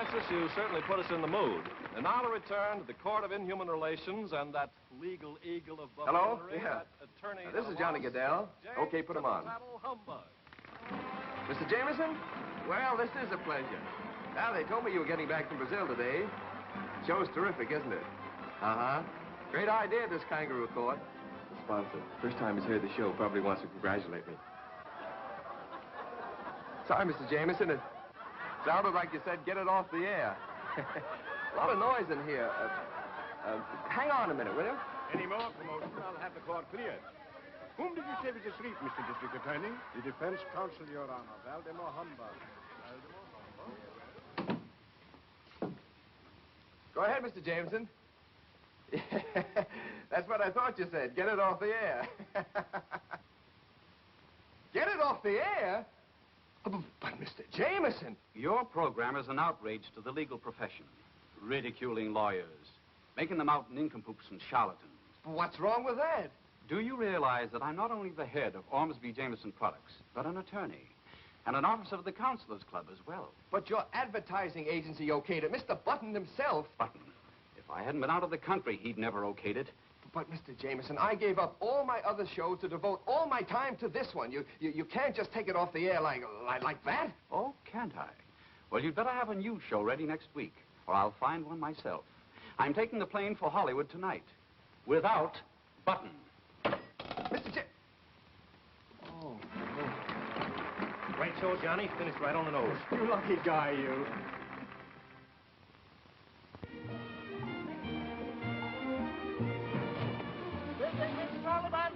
Francis, you certainly put us in the mood. And now to return to the Court of Inhuman Relations and that legal eagle of Hello? buffoonery, Yeah. that attorney... This is Johnny Goodell. Okay, put him on. Humbug. Mr. Jameson? Well, this is a pleasure. Now, they told me you were getting back from Brazil today. Show's terrific, isn't it? Uh-huh. Great idea, this kangaroo court. The sponsor, first time he's heard the show, probably wants to congratulate me. Sorry, Mr. Jameson. It sounded like you said get it off the air. A lot of noise in here. Hang on a minute, will you? Any more promotion, I'll have the court cleared. Whom did you say was asleep, Mr. District Attorney? The defense counsel, Your Honor. Valdemar Humbug. Go ahead, Mr. Jameson. That's what I thought you said. Get it off the air. Get it off the air? But, Mr. Jameson... Your program is an outrage to the legal profession. Ridiculing lawyers. Making them out nincompoops and charlatans. What's wrong with that? Do you realize that I'm not only the head of Ormsby Jameson Products, but an attorney, and an officer of the Counselors Club as well? But your advertising agency okayed it. Mr. Button himself... Button? If I hadn't been out of the country, he'd never okayed it. But, Mr. Jameson, I gave up all my other shows to devote all my time to this one. You can't just take it off the air like that. Oh, can't I? Well, you'd better have a new show ready next week, or I'll find one myself. I'm taking the plane for Hollywood tonight. Without Button. Mr. Oh. Great show, Johnny. Finished right on the nose. You lucky guy, you. Fishing, Miss Sullivan.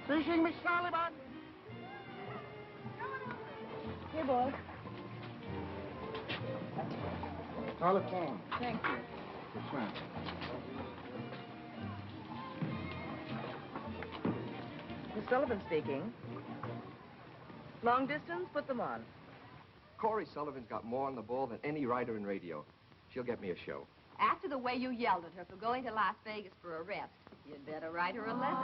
Fishing, Miss Sullivan. Here, boy. Telephone. Thank you. What's that? Miss Sullivan speaking. Long distance, put them on. Cory Sullivan's got more on the ball than any writer in radio. She'll get me a show. After the way you yelled at her for going to Las Vegas for a rest, you'd better write her a letter.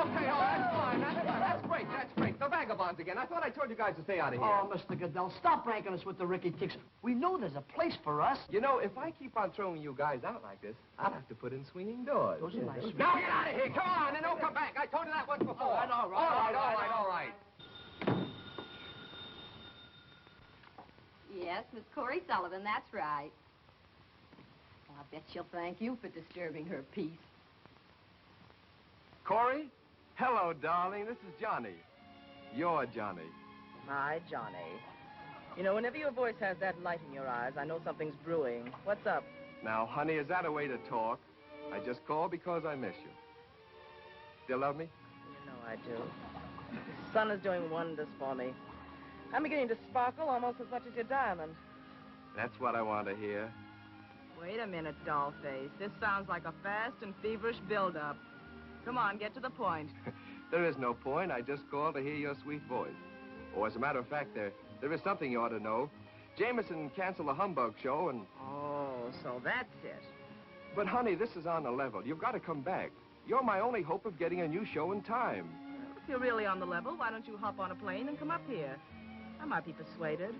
Okay, that's fine. That's great. The vagabonds again. I thought I told you guys to stay out of here. Oh, Mr. Goodell, stop ranking us with the Ricky Ticks. We know there's a place for us. You know, if I keep on throwing you guys out like this, I'll have to put in swinging doors. Those are nice. Now get out of here. Come on, and don't come back. I told you that once before. All right. Yes, Miss Cory Sullivan, that's right. Well, I bet she'll thank you for disturbing her peace. Cory? Hello, darling. This is Johnny. You're Johnny. Hi, Johnny. You know, whenever your voice has that light in your eyes, I know something's brewing. What's up? Now, honey, is that a way to talk? I just called because I miss you. Still love me? You know I do. The sun is doing wonders for me. I'm beginning to sparkle almost as much as your diamond. That's what I want to hear. Wait a minute, dollface. This sounds like a fast and feverish build-up. Come on, get to the point. There is no point. I just called to hear your sweet voice. Oh, as a matter of fact, there is something you ought to know. Jameson canceled the Humbug show and... Oh, so that's it. But, honey, this is on the level. You've got to come back. You're my only hope of getting a new show in time. Well, if you're really on the level, why don't you hop on a plane and come up here? I might be persuaded.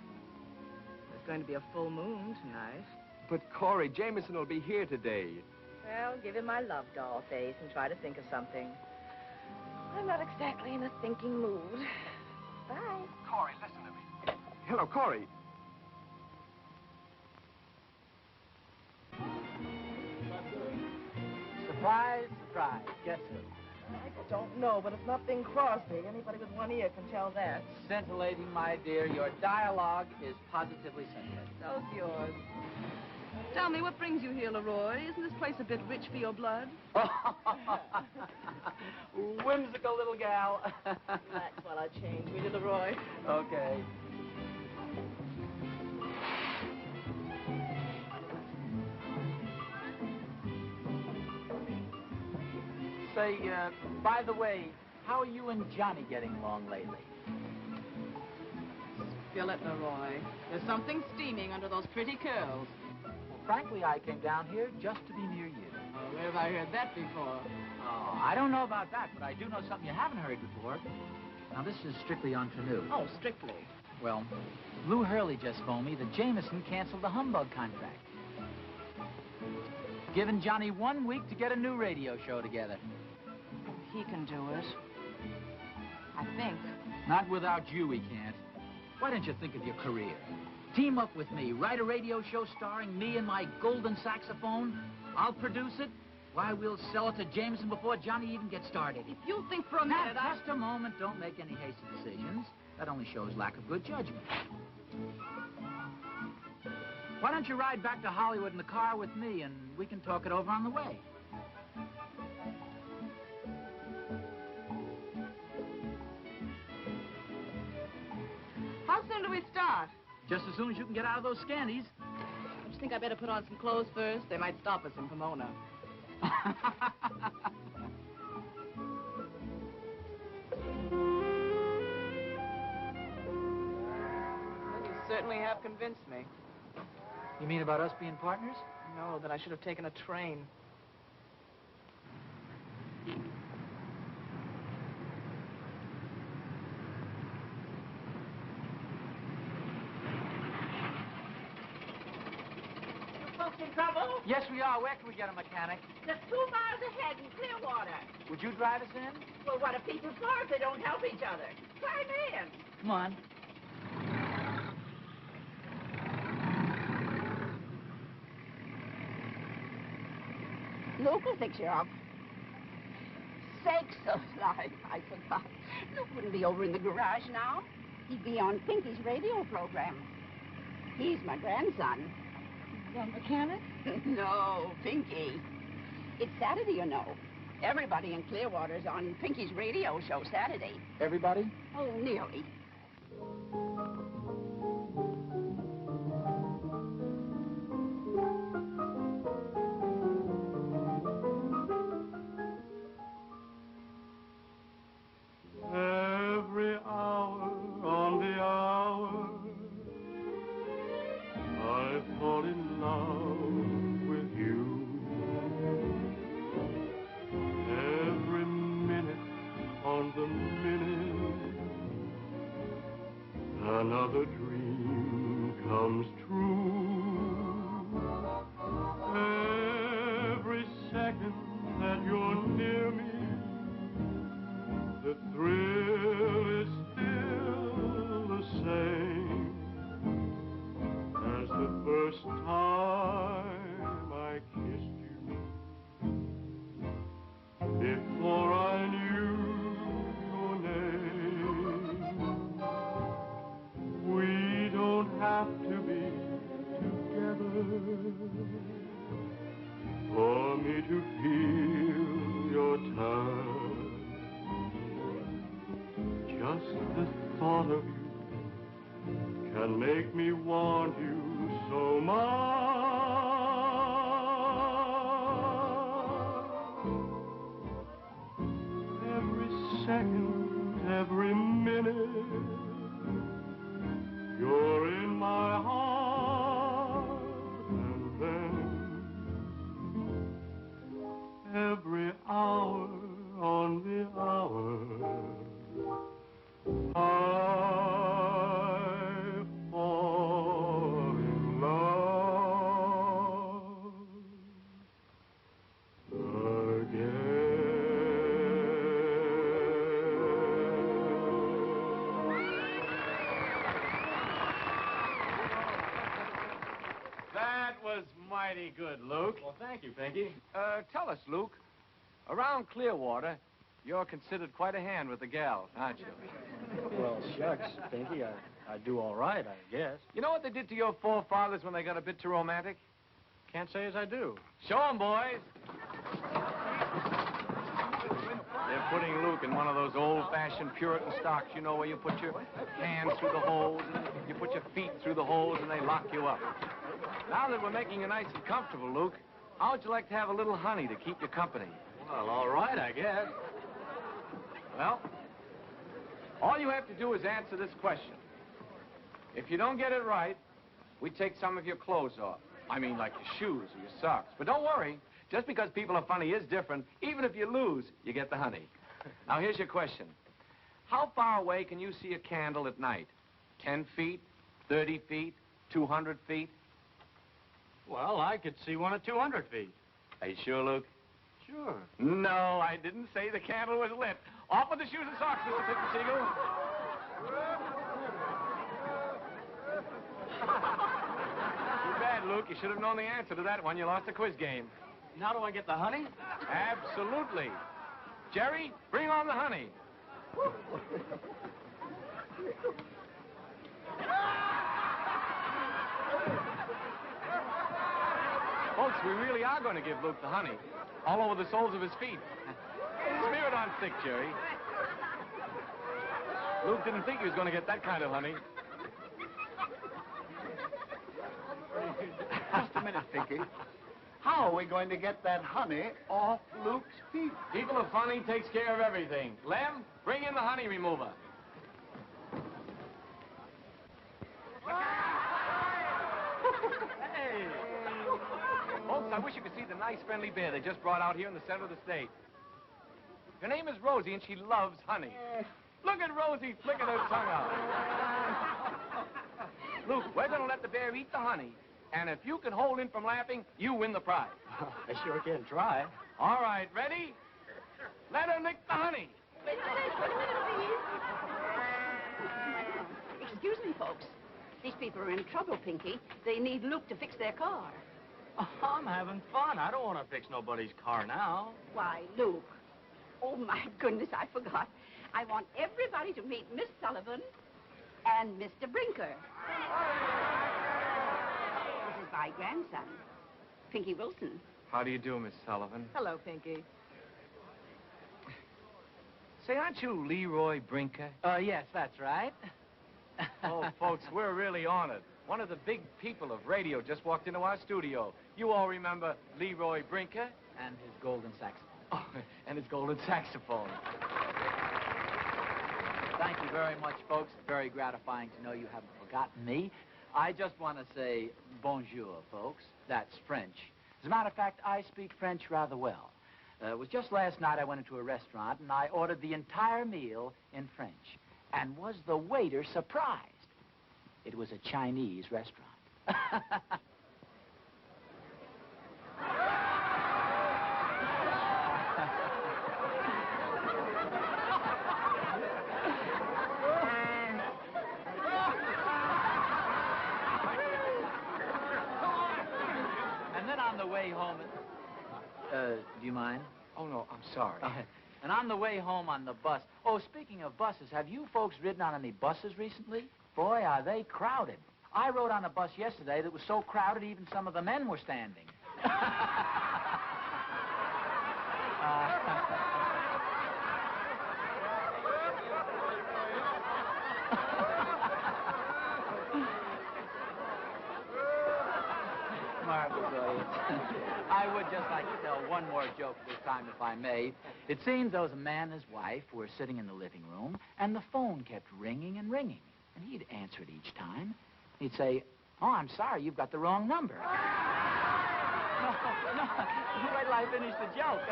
There's going to be a full moon tonight. But, Cory, Jameson will be here today. Well, give him my love, dollface, and try to think of something. I'm not exactly in a thinking mood. Bye. Cory, listen to me. Hello, Cory. Surprise, surprise. Guess who? I don't know, but it's not Bing Crosby. Anybody with one ear can tell that. Scintillating, my dear. Your dialogue is positively scintillating. So's yours. Tell me, what brings you here, Leroy? Isn't this place a bit rich for your blood? Whimsical little gal. Relax while I change. Will you, Leroy? Okay. Say, by the way, how are you and Johnny getting along lately? Spill it, Leroy. There's something steaming under those pretty curls. Well, frankly, I came down here just to be near you. Oh, where have I heard that before? Oh, I don't know about that, but I do know something you haven't heard before. Now, this is strictly ingenue. Oh, strictly. Well, Lou Hurley just phoned me that Jameson canceled the humbug contract. Giving Johnny 1 week to get a new radio show together. He can do it. I think. Not without you, he can't. Why don't you think of your career? Team up with me. Write a radio show starring me and my golden saxophone. I'll produce it. Why, we'll sell it to Jameson before Johnny even gets started. If you think for a minute, Now, just a moment. Don't make any hasty decisions. That only shows lack of good judgment. Why don't you ride back to Hollywood in the car with me, and we can talk it over on the way? How soon do we start? Just as soon as you can get out of those scanties. Don't you think I better put on some clothes first? They might stop us in Pomona. Well, you certainly have convinced me. You mean about us being partners? No, that I should have taken a train. In trouble? Yes, we are. Where can we get a mechanic? Just 2 miles ahead in Clearwater. Would you drive us in? Well, what are people for if they don't help each other? Climb in. Come on. Luke will fix you up. Sakes alive, I forgot. Luke wouldn't be over in the garage now. He'd be on Pinky's radio program. He's my grandson. The mechanic? No, Pinky. It's Saturday, you know. Everybody in Clearwater's on Pinky's radio show Saturday. Everybody? Oh, nearly. Every hour on the hour, I fall in love with you. Every minute on the minute, another dream comes true. Every second that you're near me, the thrill is still the same as the first time I kissed you. Before I knew your name, we don't have to be together for me to feel your touch. Just the thought of you can make me want you so much. Every second, every minute, you're in my heart. And then every hour on the hour, I fall in love again. That was mighty good, Luke. Well, thank you, Pinky. Tell us, Luke, around Clearwater, you're considered quite a hand with the gals, aren't you? Well, shucks, Pinky, I do all right, I guess. You know what they did to your forefathers when they got a bit too romantic? Can't say as I do. Show 'em, boys. They're putting Luke in one of those old-fashioned Puritan stocks, you know, where you put your hands through the holes, and you put your feet through the holes, and they lock you up. Now that we're making you nice and comfortable, Luke, how would you like to have a little honey to keep you company? Well, all right, I guess. Well, all you have to do is answer this question. If you don't get it right, we take some of your clothes off. I mean, like your shoes or your socks. But don't worry, Just because people are funny is different. Even if you lose, you get the honey. Now, here's your question. How far away can you see a candle at night? 10 feet, 30 feet, 200 feet? Well, I could see one at 200 feet. Are you sure, Luke? Sure. No, I didn't say the candle was lit. Off with the shoes and socks, Mr. Pickensiegel. Too bad, Luke. You should have known the answer to that one. You lost the quiz game. Now do I get the honey? Absolutely. Jerry, bring on the honey. Folks, we really are going to give Luke the honey. All over the soles of his feet. Smear it on thick, Jerry. Luke didn't think he was going to get that kind of honey. Just a minute, Pinky. How are we going to get that honey off Luke's feet? People of funny takes care of everything. Lem, bring in the honey remover. Hey! Folks, I wish you could see the nice, friendly bear they just brought out here in the center of the state. Her name is Rosie, and she loves honey. Look at Rosie flicking her tongue out. Luke, we're going to let the bear eat the honey, and if you can hold him from laughing, you win the prize. I sure can try. All right, ready? Let her lick the honey. Excuse me, folks. These people are in trouble, Pinky. They need Luke to fix their car. Oh, I'm having fun. I don't want to fix nobody's car now. Why, Luke. Oh, my goodness, I forgot. I want everybody to meet Miss Sullivan and Mr. Brinker. This is my grandson, Pinky Wilson. How do you do, Miss Sullivan? Hello, Pinky. Say, aren't you Leroy Brinker? Yes, that's right. Oh, folks, we're really honored. One of the big people of radio just walked into our studio. You all remember Leroy Brinker? And his golden saxophone. Oh, and his golden saxophone. Thank you very much, folks. Very gratifying to know you haven't forgotten me. I just want to say bonjour, folks. That's French. As a matter of fact, I speak French rather well. It was just last night I went into a restaurant and I ordered the entire meal in French. And was the waiter surprised? It was a Chinese restaurant. And then on the way home... do you mind? Oh, no, I'm sorry. And on the way home on the bus... Oh, speaking of buses, have you folks ridden on any buses recently? Boy, are they crowded. I rode on a bus yesterday that was so crowded even some of the men were standing. Marvelous audience. I would just like to tell one more joke this time, if I may. It seems there was a man and his wife who were sitting in the living room, and the phone kept ringing and ringing. And he'd answer it each time. He'd say, "Oh, I'm sorry, you've got the wrong number." No, wait till I finish the joke.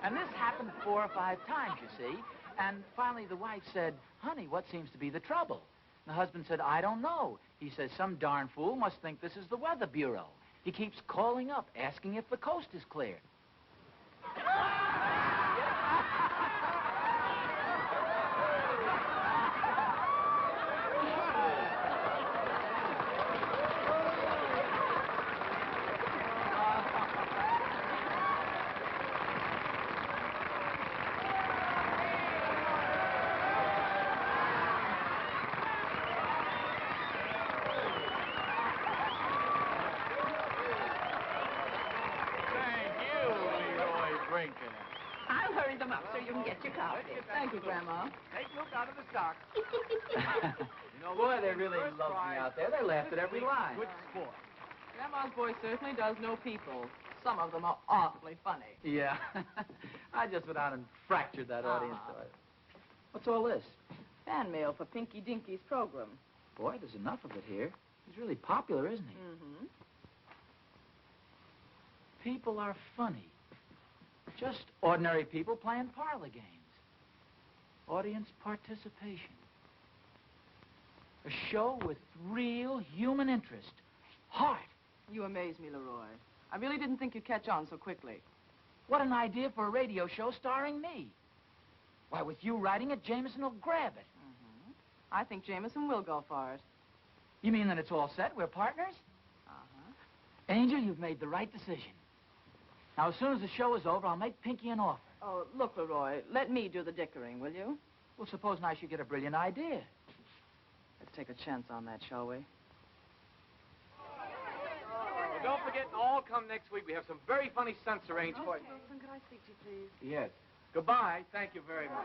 And this happened 4 or 5 times, you see. And finally the wife said, "Honey, what seems to be the trouble?" The husband said, "I don't know." He says, "Some darn fool must think this is the Weather Bureau. He keeps calling up, asking if the coast is clear." I'll hurry them up so you can get your coffee. Thank you, Grandma. Take Luke out of the stock. Boy, they really love me out there. They laughed at every line. Good sport. Grandma's voice certainly does know people. Some of them are awfully funny. Yeah. I just went out and fractured that audience. What's all this? Fan mail for Pinky Dinky's program. Boy, there's enough of it here. He's really popular, isn't he? Mm-hmm. People are funny. Just ordinary people playing parlor games. Audience participation. A show with real human interest. Heart. You amaze me, Leroy. I really didn't think you'd catch on so quickly. What an idea for a radio show starring me. Why, with you writing it, Jameson will grab it. Mm-hmm. I think Jameson will go for it. You mean that it's all set? We're partners? Uh-huh. Angel, you've made the right decision. Now, as soon as the show is over, I'll make Pinky an offer. Oh, look, Leroy, let me do the dickering, will you? Well, supposing I should get a brilliant idea. Let's take a chance on that, shall we? Well, don't forget, and all come next week. We have some very funny stunts arranged for you. Wilson, could I speak to you, please? Yes. Goodbye. Thank you very much.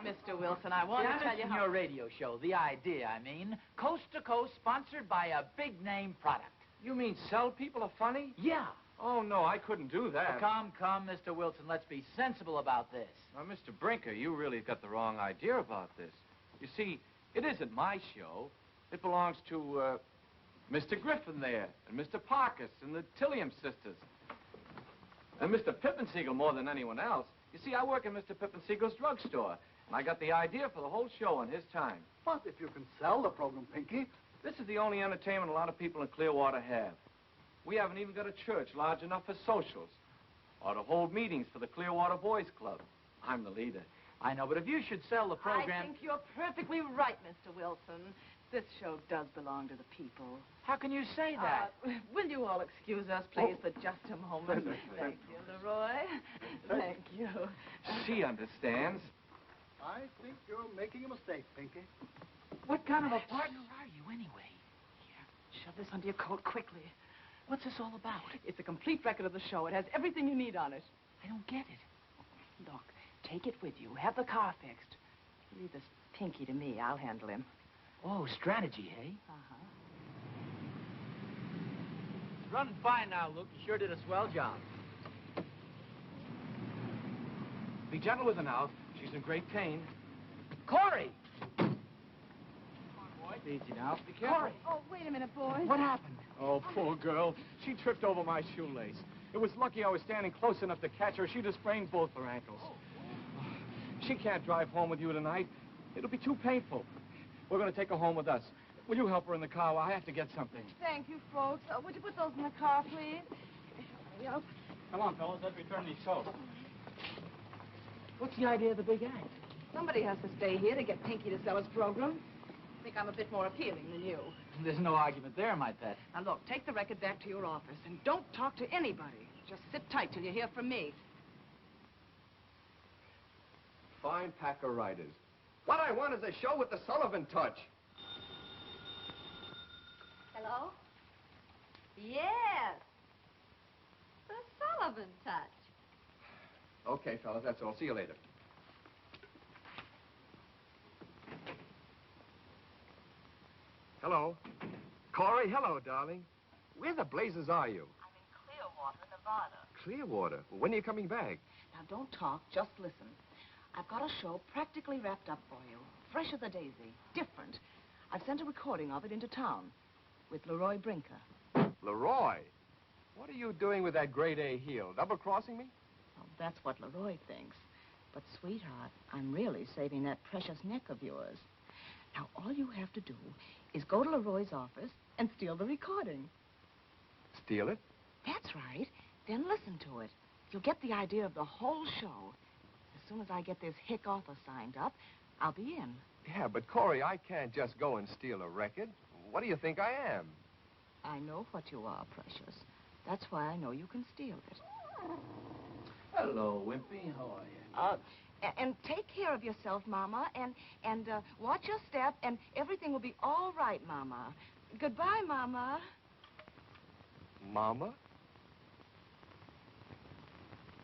Mr. Wilson, I want to tell you how... your radio show, the idea, I mean, coast to coast, sponsored by a big-name product. You mean sell people are funny? Yeah. Oh, no, I couldn't do that. Come, Mr. Wilson, let's be sensible about this. Now, Mr. Brinker, you really got the wrong idea about this. You see, it isn't my show. It belongs to, Mr. Griffin there, and Mr. Parkus, and the Tilliam sisters. And Mr. Pippensiegel more than anyone else. You see, I work in Mr. Pippensiegel's drugstore, and I got the idea for the whole show on his time. But if you can sell the program, Pinky. This is the only entertainment a lot of people in Clearwater have. We haven't even got a church large enough for socials or to hold meetings for the Clearwater Boys Club. I'm the leader. I know, but if you should sell the program... I think you're perfectly right, Mr. Wilson. This show does belong to the people. How can you say that? Will you all excuse us, please, for just a moment? Thank you, Leroy. Thank you. She understands. I think you're making a mistake, Pinky. What kind of a partner are you, anyway? Here, shove this under your coat quickly. What's this all about? It's a complete record of the show. It has everything you need on it. I don't get it. Look, take it with you. Have the car fixed. Leave this Pinky to me. I'll handle him. Oh, strategy, eh? Uh-huh. Running fine now, Luke. You sure did a swell job. Be gentle with her now. She's in great pain. Cory! Easy now. Be careful. Cory! Oh, wait a minute, boys. What happened? Oh, poor girl. She tripped over my shoelace. It was lucky I was standing close enough to catch her. She'd have sprained both her ankles. She can't drive home with you tonight. It'll be too painful. We're going to take her home with us. Will you help her in the car? I have to get something. Thank you, folks. Would you put those in the car, please? Yep. Come on, fellas. Let's return these coats. What's the idea of the big act? Somebody has to stay here to get Pinky to sell his program. I think I'm a bit more appealing than you. There's no argument there, my pet. Now, look, take the record back to your office and don't talk to anybody. Just sit tight till you hear from me. Fine pack of writers. What I want is a show with the Sullivan touch. Hello? Yes. The Sullivan touch. Okay, fellas, that's all. See you later. Hello. Cory, hello, darling. Where the blazes are you? I'm in Clearwater, Nevada. Clearwater? When are you coming back? Now, don't talk, just listen. I've got a show practically wrapped up for you. Fresh as a daisy. Different. I've sent a recording of it into town with Leroy Brinker. Leroy? What are you doing with that grade A heel? Double-crossing me? Well, that's what Leroy thinks. But, sweetheart, I'm really saving that precious neck of yours. Now, all you have to do is go to Leroy's office and steal the recording. Steal it? That's right. Then listen to it. You'll get the idea of the whole show. As soon as I get this hick author signed up, I'll be in. Yeah, but, Cory, I can't just go and steal a record. What do you think I am? I know what you are, precious. That's why I know you can steal it. Hello, Wimpy. How are you? And take care of yourself, Mama, and watch your step, and everything will be all right, Mama. Goodbye, Mama. Mama?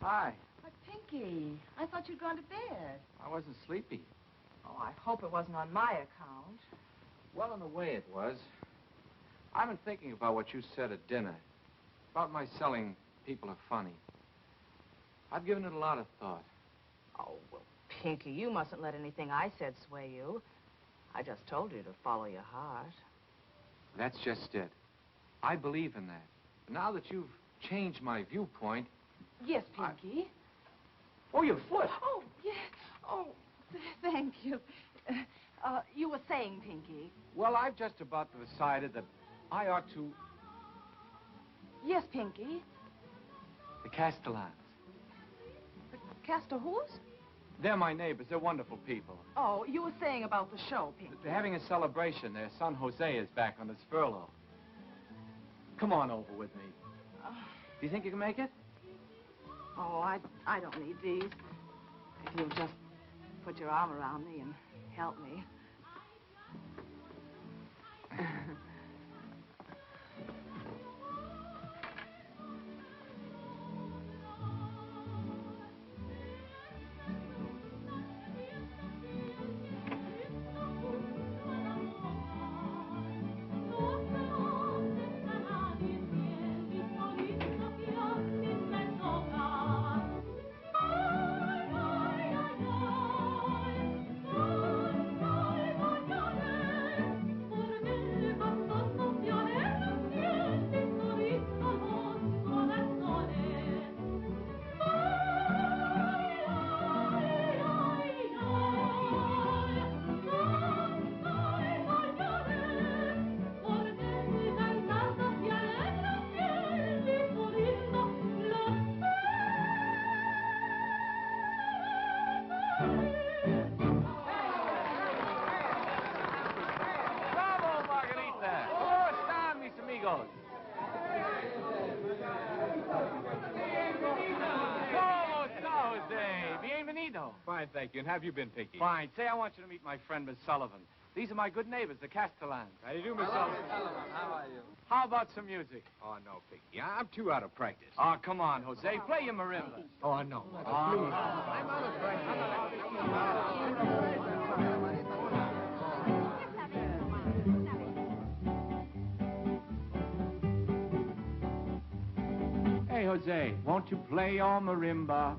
Hi. But, Pinky, I thought you'd gone to bed. I wasn't sleepy. Oh, I hope it wasn't on my account. Well, in a way it was. I've been thinking about what you said at dinner. About my selling people are funny. I've given it a lot of thought. Oh, well, Pinky, you mustn't let anything I said sway you. I just told you to follow your heart. That's just it. I believe in that. Now that you've changed my viewpoint... Yes, Pinky. Oh, your foot. Oh, yes. Oh, thank you. You were saying, Pinky. Well, I've just about decided that I ought to... Yes, Pinky. The Castellans. The Castor-whos? They're my neighbors. They're wonderful people. Oh, you were saying about the show, Pinky. They're having a celebration. Their son, Jose, is back on his furlough. Come on over with me. Do you think you can make it? Oh, I don't need these. If you'll just put your arm around me and help me. Fine, thank you. And how have you been, Pinky? Fine. Say, I want you to meet my friend, Miss Sullivan. These are my good neighbors, the Castellans. How do you do, Miss Sullivan? How are you? How about some music? Oh, no, Pinky. I'm too out of practice. Oh, come on, Jose. Play your marimba. Oh, no. I'm out of practice. Hey, Jose, won't you play your marimba?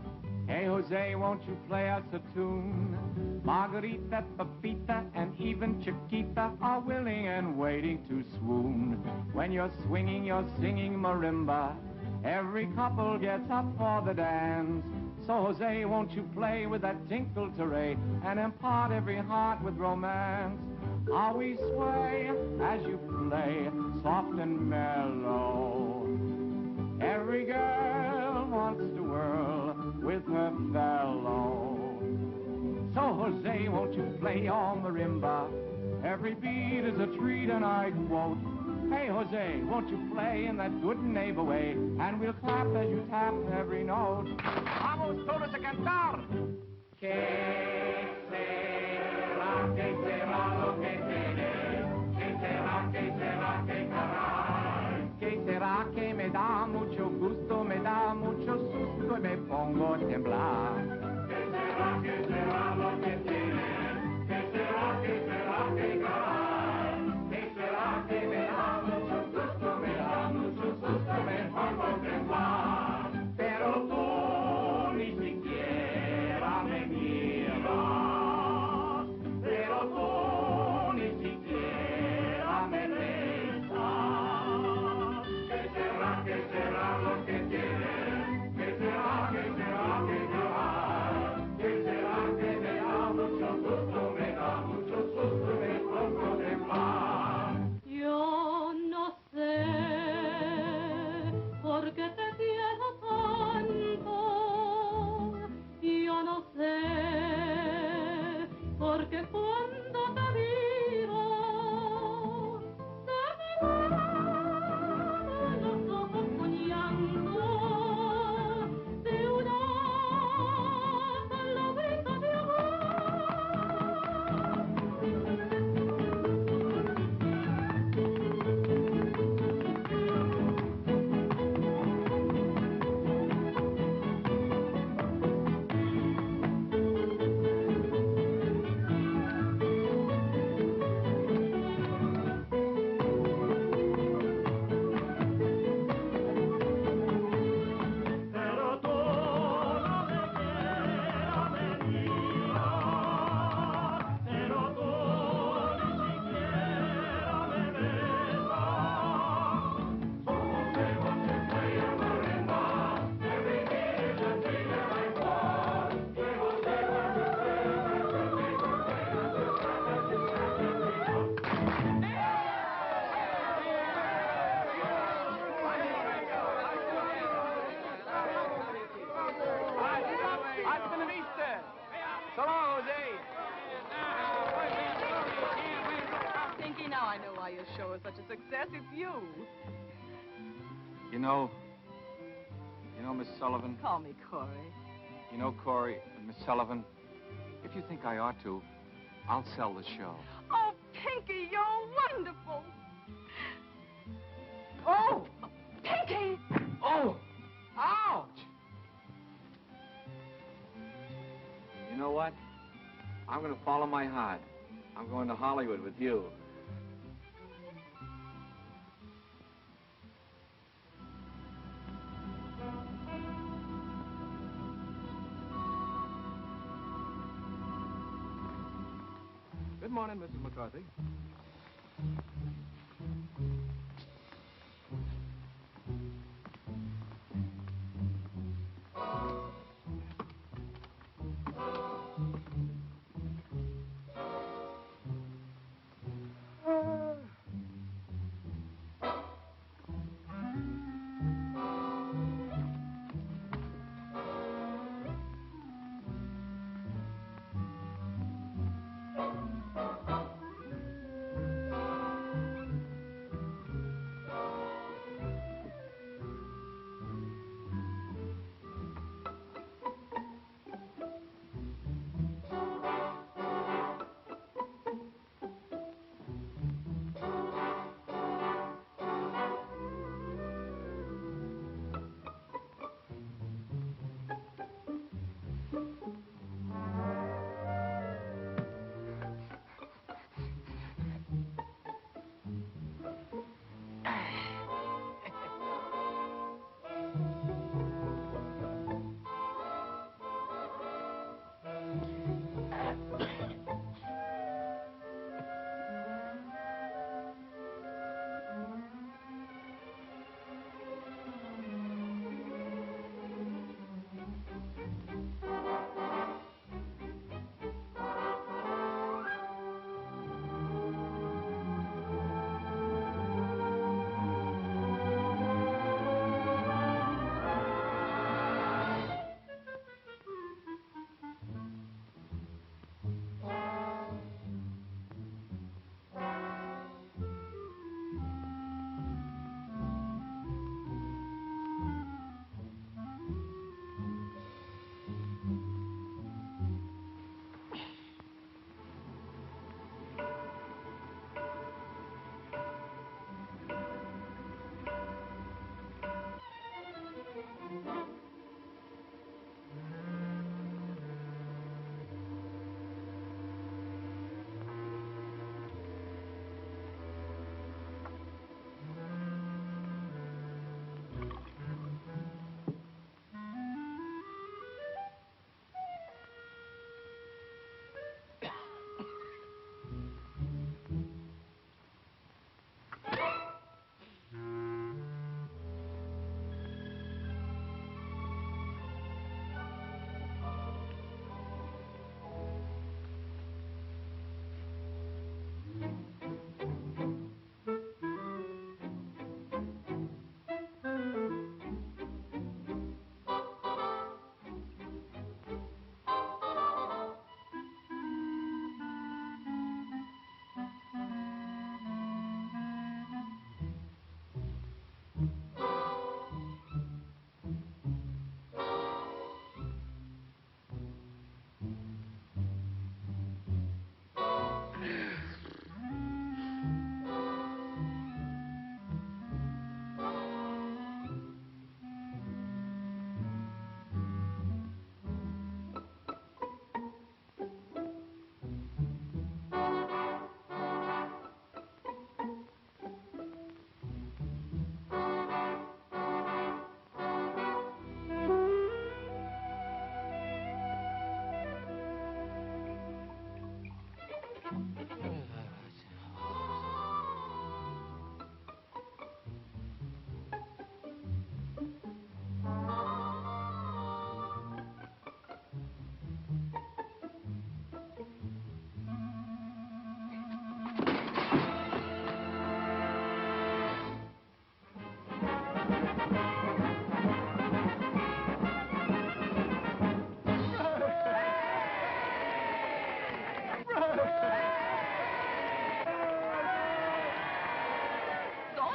Hey, Jose, won't you play us a tune? Margarita, Pepita, and even Chiquita are willing and waiting to swoon. When you're swinging, you're singing marimba. Every couple gets up for the dance. So, Jose, won't you play with that tinkle teray and impart every heart with romance? How we sway as you play, soft and mellow. Every girl wants to whirl with her fellow. So, Jose, won't you play your marimba? Every beat is a treat, and I quote, hey, Jose, won't you play in that good neighbor way? And we'll clap as you tap every note. Vamos todos a cantar. Que será, que será lo que tiene? Que será, que será, que caray? Que será que me da mucho gusto, me da mucho susto y me pongo a temblar? Que será lo que tiene? Que será, que caray? Que será que me da mucho gusto, me da mucho susto, me pongo a temblar? Pero tú ni siquiera me miras, pero tú ni siquiera me besas. Que será lo que tiene? Que será, que caray? show is such a success, it's you. You know, Miss Sullivan. Call me Cory. You know, Cory and Miss Sullivan, if you think I ought to, I'll sell the show. Oh, Pinky, you're wonderful. Oh, Pinky! Oh! Ouch! You know what? I'm going to follow my heart. I'm going to Hollywood with you. Good morning, Mrs. McCarthy.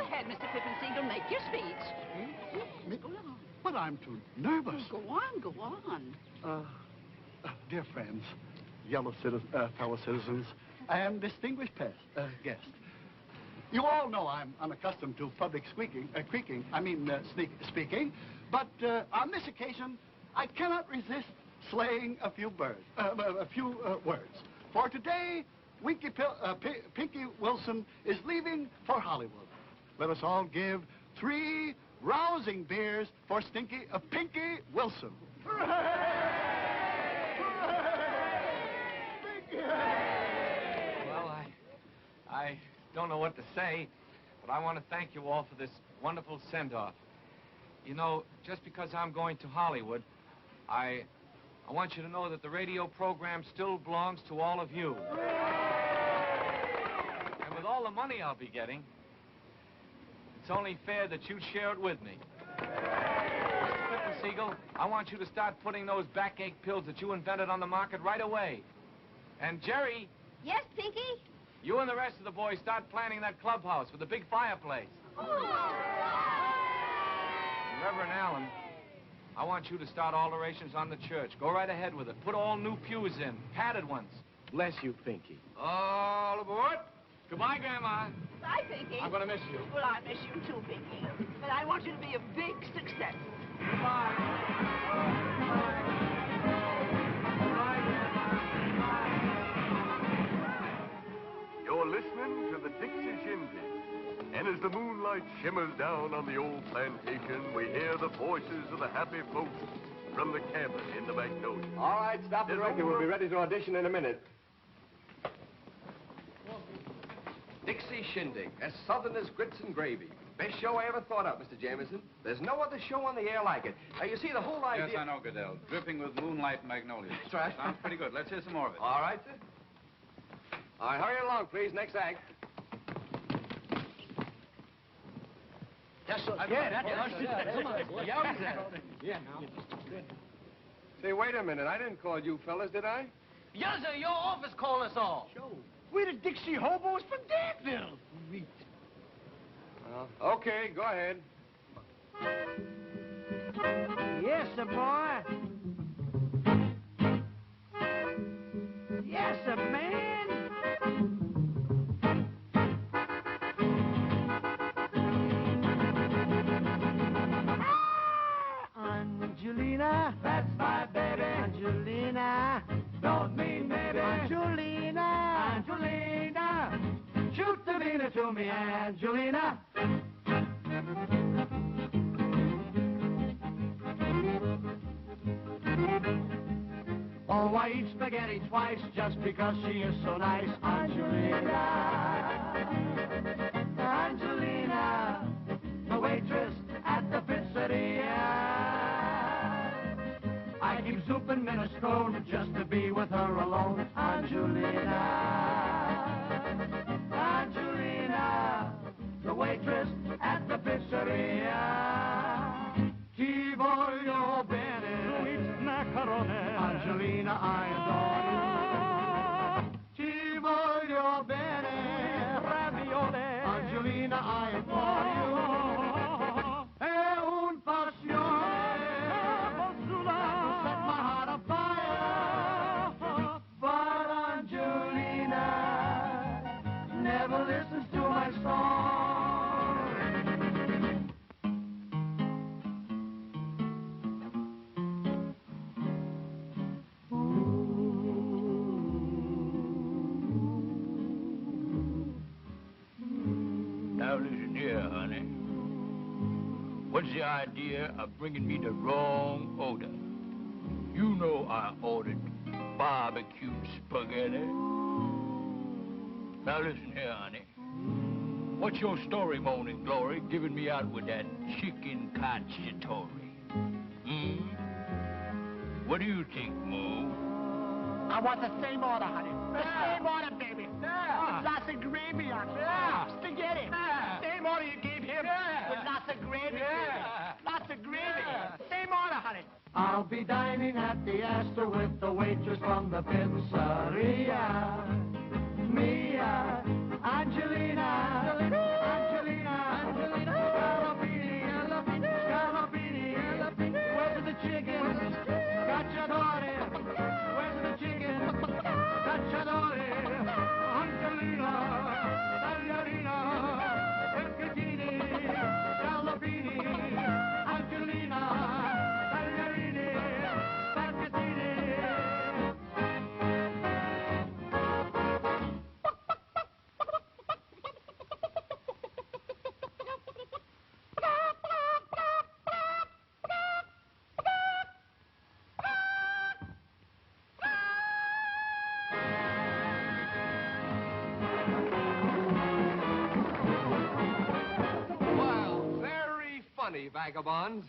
ahead, Mr. Pippensiegel. Make your speech. But I'm too nervous. Go on. Dear friends, fellow citizens, and distinguished guests, you all know I'm unaccustomed to public speaking, but on this occasion, I cannot resist slaying a few words. For today, Pinky Wilson is leaving for Hollywood. Let us all give 3 rousing beers for Pinky Wilson. Well, I don't know what to say, but I want to thank you all for this wonderful send-off. You know, just because I'm going to Hollywood, I want you to know that the radio program still belongs to all of you. And with all the money I'll be getting, it's only fair that you share it with me. Mr. Pippensiegel, I want you to start putting those backache pills that you invented on the market right away. And Jerry... Yes, Pinky? You and the rest of the boys start planning that clubhouse with the big fireplace. Oh. Reverend Allen, I want you to start alterations on the church. Go right ahead with it. Put all new pews in, padded ones. Bless you, Pinky. All aboard. Goodbye, Grandma. Bye, Pinky. I'm going to miss you. Well, I miss you too, Pinky. But I want you to be a big success. You're listening to the Dixie Shindig. And as the moonlight shimmers down on the old plantation, we hear the voices of the happy folks from the cabin in the Magnolia. All right, stop the record. We'll be ready to audition in a minute. Dixie Shindig, as southern as grits and gravy. Best show I ever thought of, Mr. Jameson. There's no other show on the air like it. You see, the whole idea... Yes, I know, Goodell. Dripping with moonlight and magnolias. That's right. Sounds pretty good. Let's hear some more of it. All right, sir. All right, hurry along, please. Next act. That's so Come on. Yeah, now. Say, wait a minute. I didn't call you fellas, did I? Yes, sir. Your office called us all. We're the Dixie Hobos from Danville. Okay, go ahead. Yes, sir, boy. Yes, sir, man. Angelina, that's my baby. Angelina, don't mean baby. Angelina, Angelina, shoot the Vina to me, Angelina. Oh, I eat spaghetti twice just because she is so nice. Angelina, Angelina, the waitress at the pizzeria. I keep souping minestrone just to be with her alone. Angelina, Angelina, the waitress at the pizzeria. Ti voglio bene, sweet macaroni. Angelina, I adore you. Ti voglio bene, ravioli. Angelina, I adore you. È un passione to set my heart on fire. But Angelina never listens to my song. Now listen here, honey. What's the idea of bringing me the wrong order? You know I ordered barbecue spaghetti. Now listen here, honey. What's your story, Morning Glory, giving me out with that chicken cacciatore? What do you think, Mo? I want the same order, honey. The same order, baby. With lots of gravy on it. Spaghetti. Same order you gave him. With lots of gravy. Lots of gravy. Same order, honey. I'll be dining at the Astor with the waitress from the pizzeria. Mia, Angelina, Angelina, Johnny, vagabonds.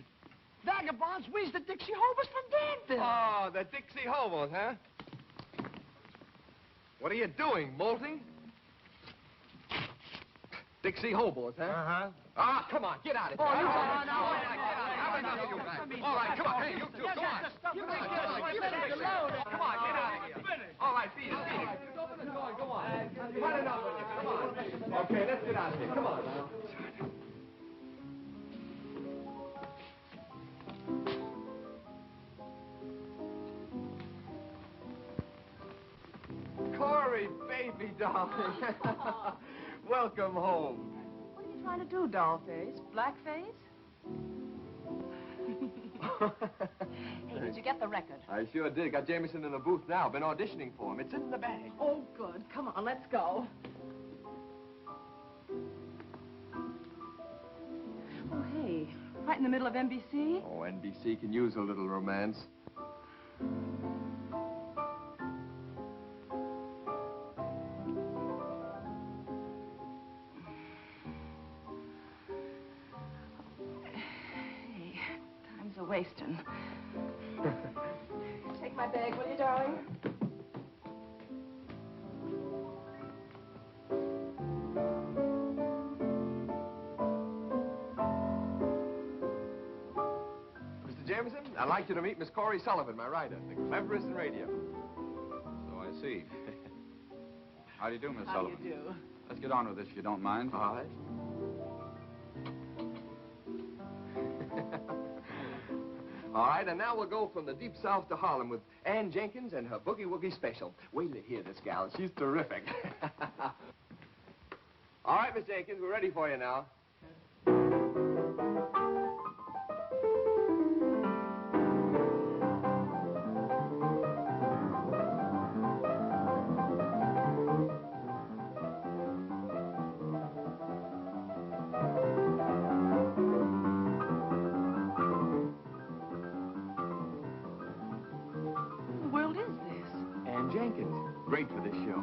Vagabonds? We's the Dixie Hobos from Danville. Oh, the Dixie Hobos, huh? What are you doing, molting? Dixie Hobos, huh? Uh-huh. Ah, come on, get out of here. Oh, no, Get no, out. no, Get out. Have enough of you guys. All right, come on. Hey, you two, go on. Come on, get out of here. All right, beat it. Open the door, go on. You've had enough of it. Come on. Okay, let's get out of here. Come on now. Cory, baby darling. Welcome home. What are you trying to do, dollface? Blackface? Hey, did you get the record? I sure did. Got Jameson in the booth now. Been auditioning for him. It's in the bag. Oh, good. Come on, let's go. Oh, hey, right in the middle of NBC? Oh, NBC can use a little romance. Hey, time's a-wasting. Take my bag, will you, darling? Mr. Jameson, I'd like you to meet Miss Cory Sullivan, my writer, the cleverest in radio. So I see. How do you do, Miss How do Sullivan? you do? Let's get on with this, if you don't mind. All right. All right, and now we'll go from the deep south to Harlem with Ann Jenkins and her Boogie Woogie special. Wait till you hear this gal. She's terrific. All right, Miss Jenkins, we're ready for you now. Who in the world is this? Ann Jenkins. Great for this show.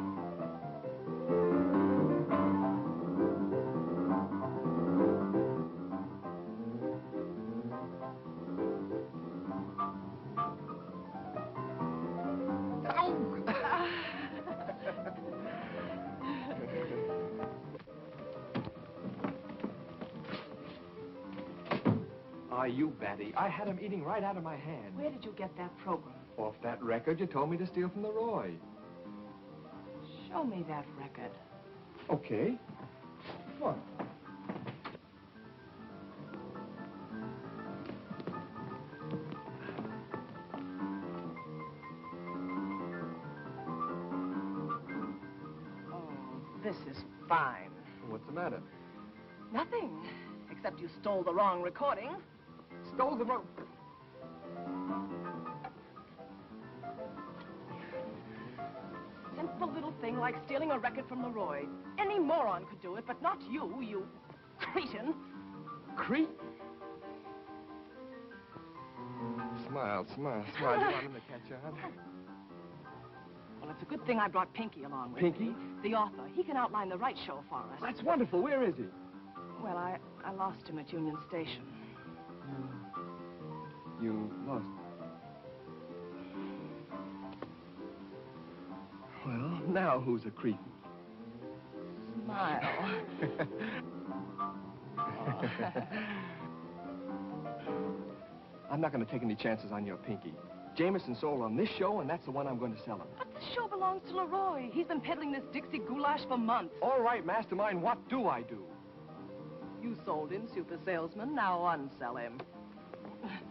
Ah, you batty. I had him eating right out of my hand. Where did you get that program? Off that record you told me to steal from Leroy. Show me that record. Okay. Come on. Oh, this is fine. What's the matter? Nothing, except you stole the wrong recording. Stole the wrong... Simple little thing like stealing a record from Leroy. Any moron could do it, but not you, you cretin. Creep? Smile, smile, smile. You want him to catch on? Well, it's a good thing I brought Pinky along with Pinky? me. The author. He can outline the right show for us. That's wonderful. Where is he? Well, I lost him at Union Station. You lost. Well, now who's a creep? Smile. I'm not going to take any chances on your Pinky. Jameson sold on this show, and that's the one I'm going to sell him. But the show belongs to Leroy. He's been peddling this Dixie goulash for months. All right, Mastermind, what do I do? You sold him, super salesman. Now unsell him.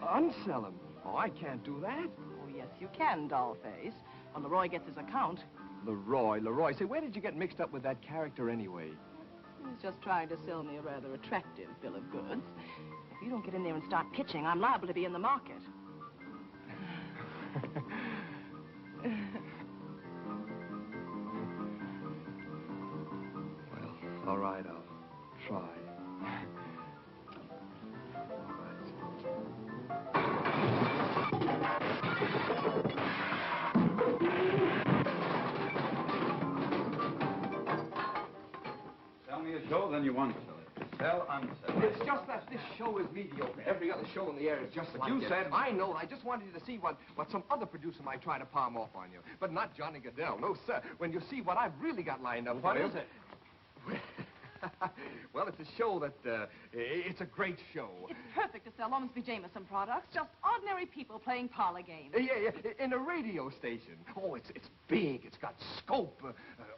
Unsell him? Oh, I can't do that. Oh, yes, you can, dollface. When Leroy gets his account. Leroy. Say, where did you get mixed up with that character anyway? He's just trying to sell me a rather attractive bill of goods. If you don't get in there and start pitching, I'm liable to be in the market. Well, all right, I'll try. Sell me a show, then you won't sell it. Sell, unsell. It's just that this show is mediocre. Every other show in the air is just like you it. said... I know. I just wanted you to see what some other producer might try to palm off on you. But not Johnny Goodell. No, sir. When you see what I've really got lined up What for you... is it? Well, it's a show that, it's a great show. It's perfect to sell Ormsby Jameson products. Just ordinary people playing parlor games. Yeah, in a radio station. Oh, it's big. It's got scope,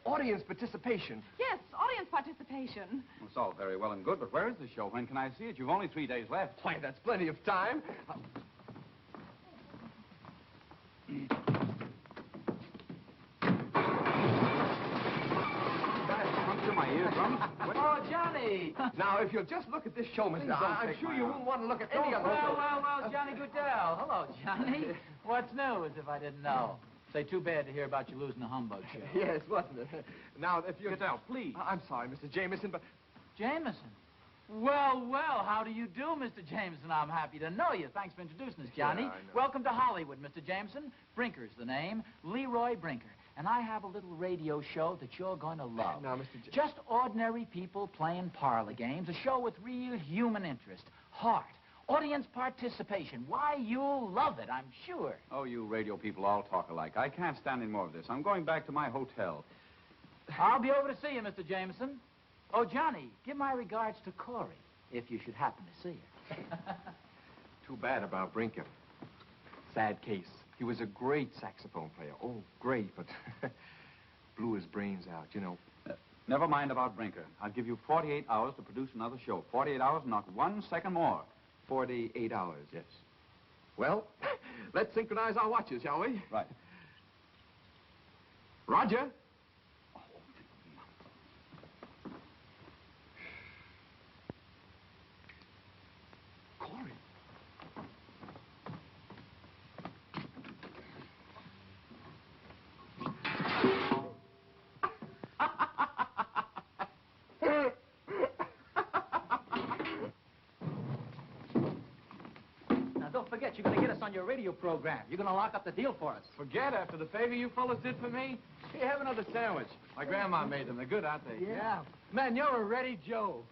audience participation. Yes, audience participation. It's all very well and good, but where is the show? When can I see it? You've only 3 days left. Why, that's plenty of time. My eardrums. Oh, Johnny! Now, if you'll just look at this show, Mr. I'm sure you won't want to look at any other show. Well, Johnny Goodell. Hello, Johnny. What's new, as if I didn't know? Say, too bad to hear about you losing the humbug show. Yes, wasn't it? Now, if you... Goodell, please. I'm sorry, Mr. Jameson, but... Jameson? Well, how do you do, Mr. Jameson? I'm happy to know you. Thanks for introducing us, Johnny. Yeah, I know. Welcome to Hollywood, Mr. Jameson. Brinker's the name. Leroy Brinker. And I have a little radio show that you're going to love. Now, Mr. Just ordinary people playing parlor games. A show with real human interest, heart, audience participation. Why, you'll love it, I'm sure. Oh, you radio people all talk alike. I can't stand any more of this. I'm going back to my hotel. I'll be over to see you, Mr. Jameson. Oh, Johnny, give my regards to Cory, if you should happen to see her. Too bad about Brinker. Sad case. He was a great saxophone player. Oh, great, but blew his brains out, you know. Never mind about Brinker. I'll give you 48 hours to produce another show. 48 hours, not 1 second more. 48 hours, yes. Well, let's synchronize our watches, shall we? Right. Roger. Cory. Don't forget, you're going to get us on your radio program. You're going to lock up the deal for us. Forget after the favor you fellas did for me? Here, have another sandwich. My grandma made them. They're good, aren't they? Yeah. Man, you're a ready Joe.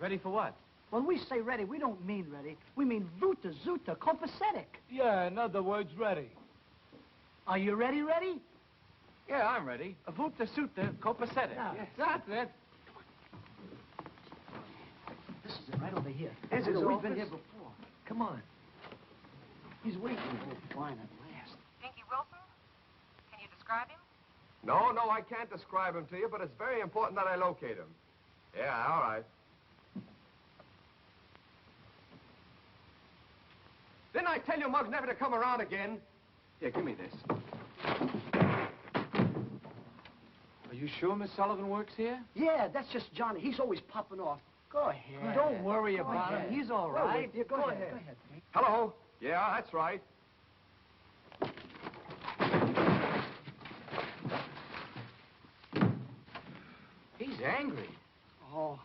Ready for what? When we say ready, we don't mean ready. We mean vuta, zuta, copacetic. Yeah, in other words, ready. Are you ready? Yeah, I'm ready. A vuta suta copacetic. Yeah. Yes, that's it. This is it, right over here. This is We've office? been here before. Come on. He's waiting for fine at last. Pinky Wilson? Can you describe him? No, I can't describe him to you, but it's very important that I locate him. Yeah, all right. Didn't I tell you, Muggs, never to come around again? Here, give me this. Are you sure Miss Sullivan works here? Yeah, that's just Johnny. He's always popping off. Go ahead. Don't worry about him. He's all right. Go ahead. Hello? Yeah, that's right. He's angry. Oh.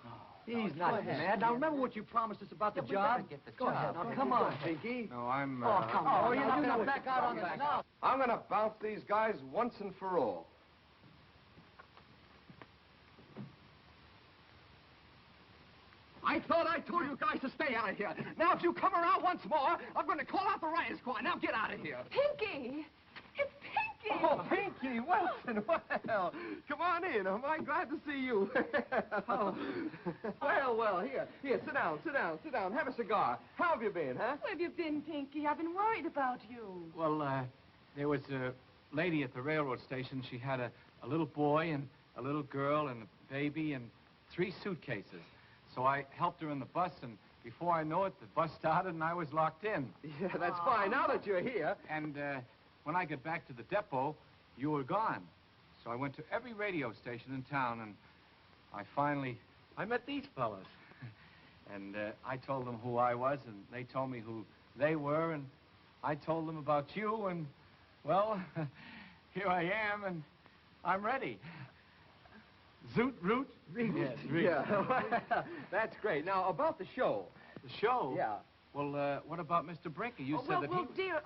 He's not mad. Now, remember what you promised us about the job? Go ahead. Now, come on, Pinky. No, I'm... Oh, come on. Oh, you're not going to back out on this now. I'm going to bounce these guys once and for all. I thought I told you guys to stay out of here. Now, if you come around once more, I'm going to call out the riot squad. Now, get out of here. Pinky! It's Pinky! Oh, Pinky Wilson. Well, come on in. Am I glad to see you? Oh. Well, here, sit down. Have a cigar. How have you been, huh? Where have you been, Pinky? I've been worried about you. Well, there was a lady at the railroad station. She had a little boy and a little girl and a baby and 3 suitcases. So I helped her in the bus, and before I know it, the bus started and I was locked in. Yeah, that's fine. Now that you're here. And when I got back to the depot, you were gone. So I went to every radio station in town, and I met these fellas. And I told them who I was, and they told me who they were, and I told them about you, and, well, here I am, and I'm ready. Zoot, root? Yes, Yeah, that's great. Now, about the show. The show? Yeah. Well, what about Mr. Brinker? You said that he... dear,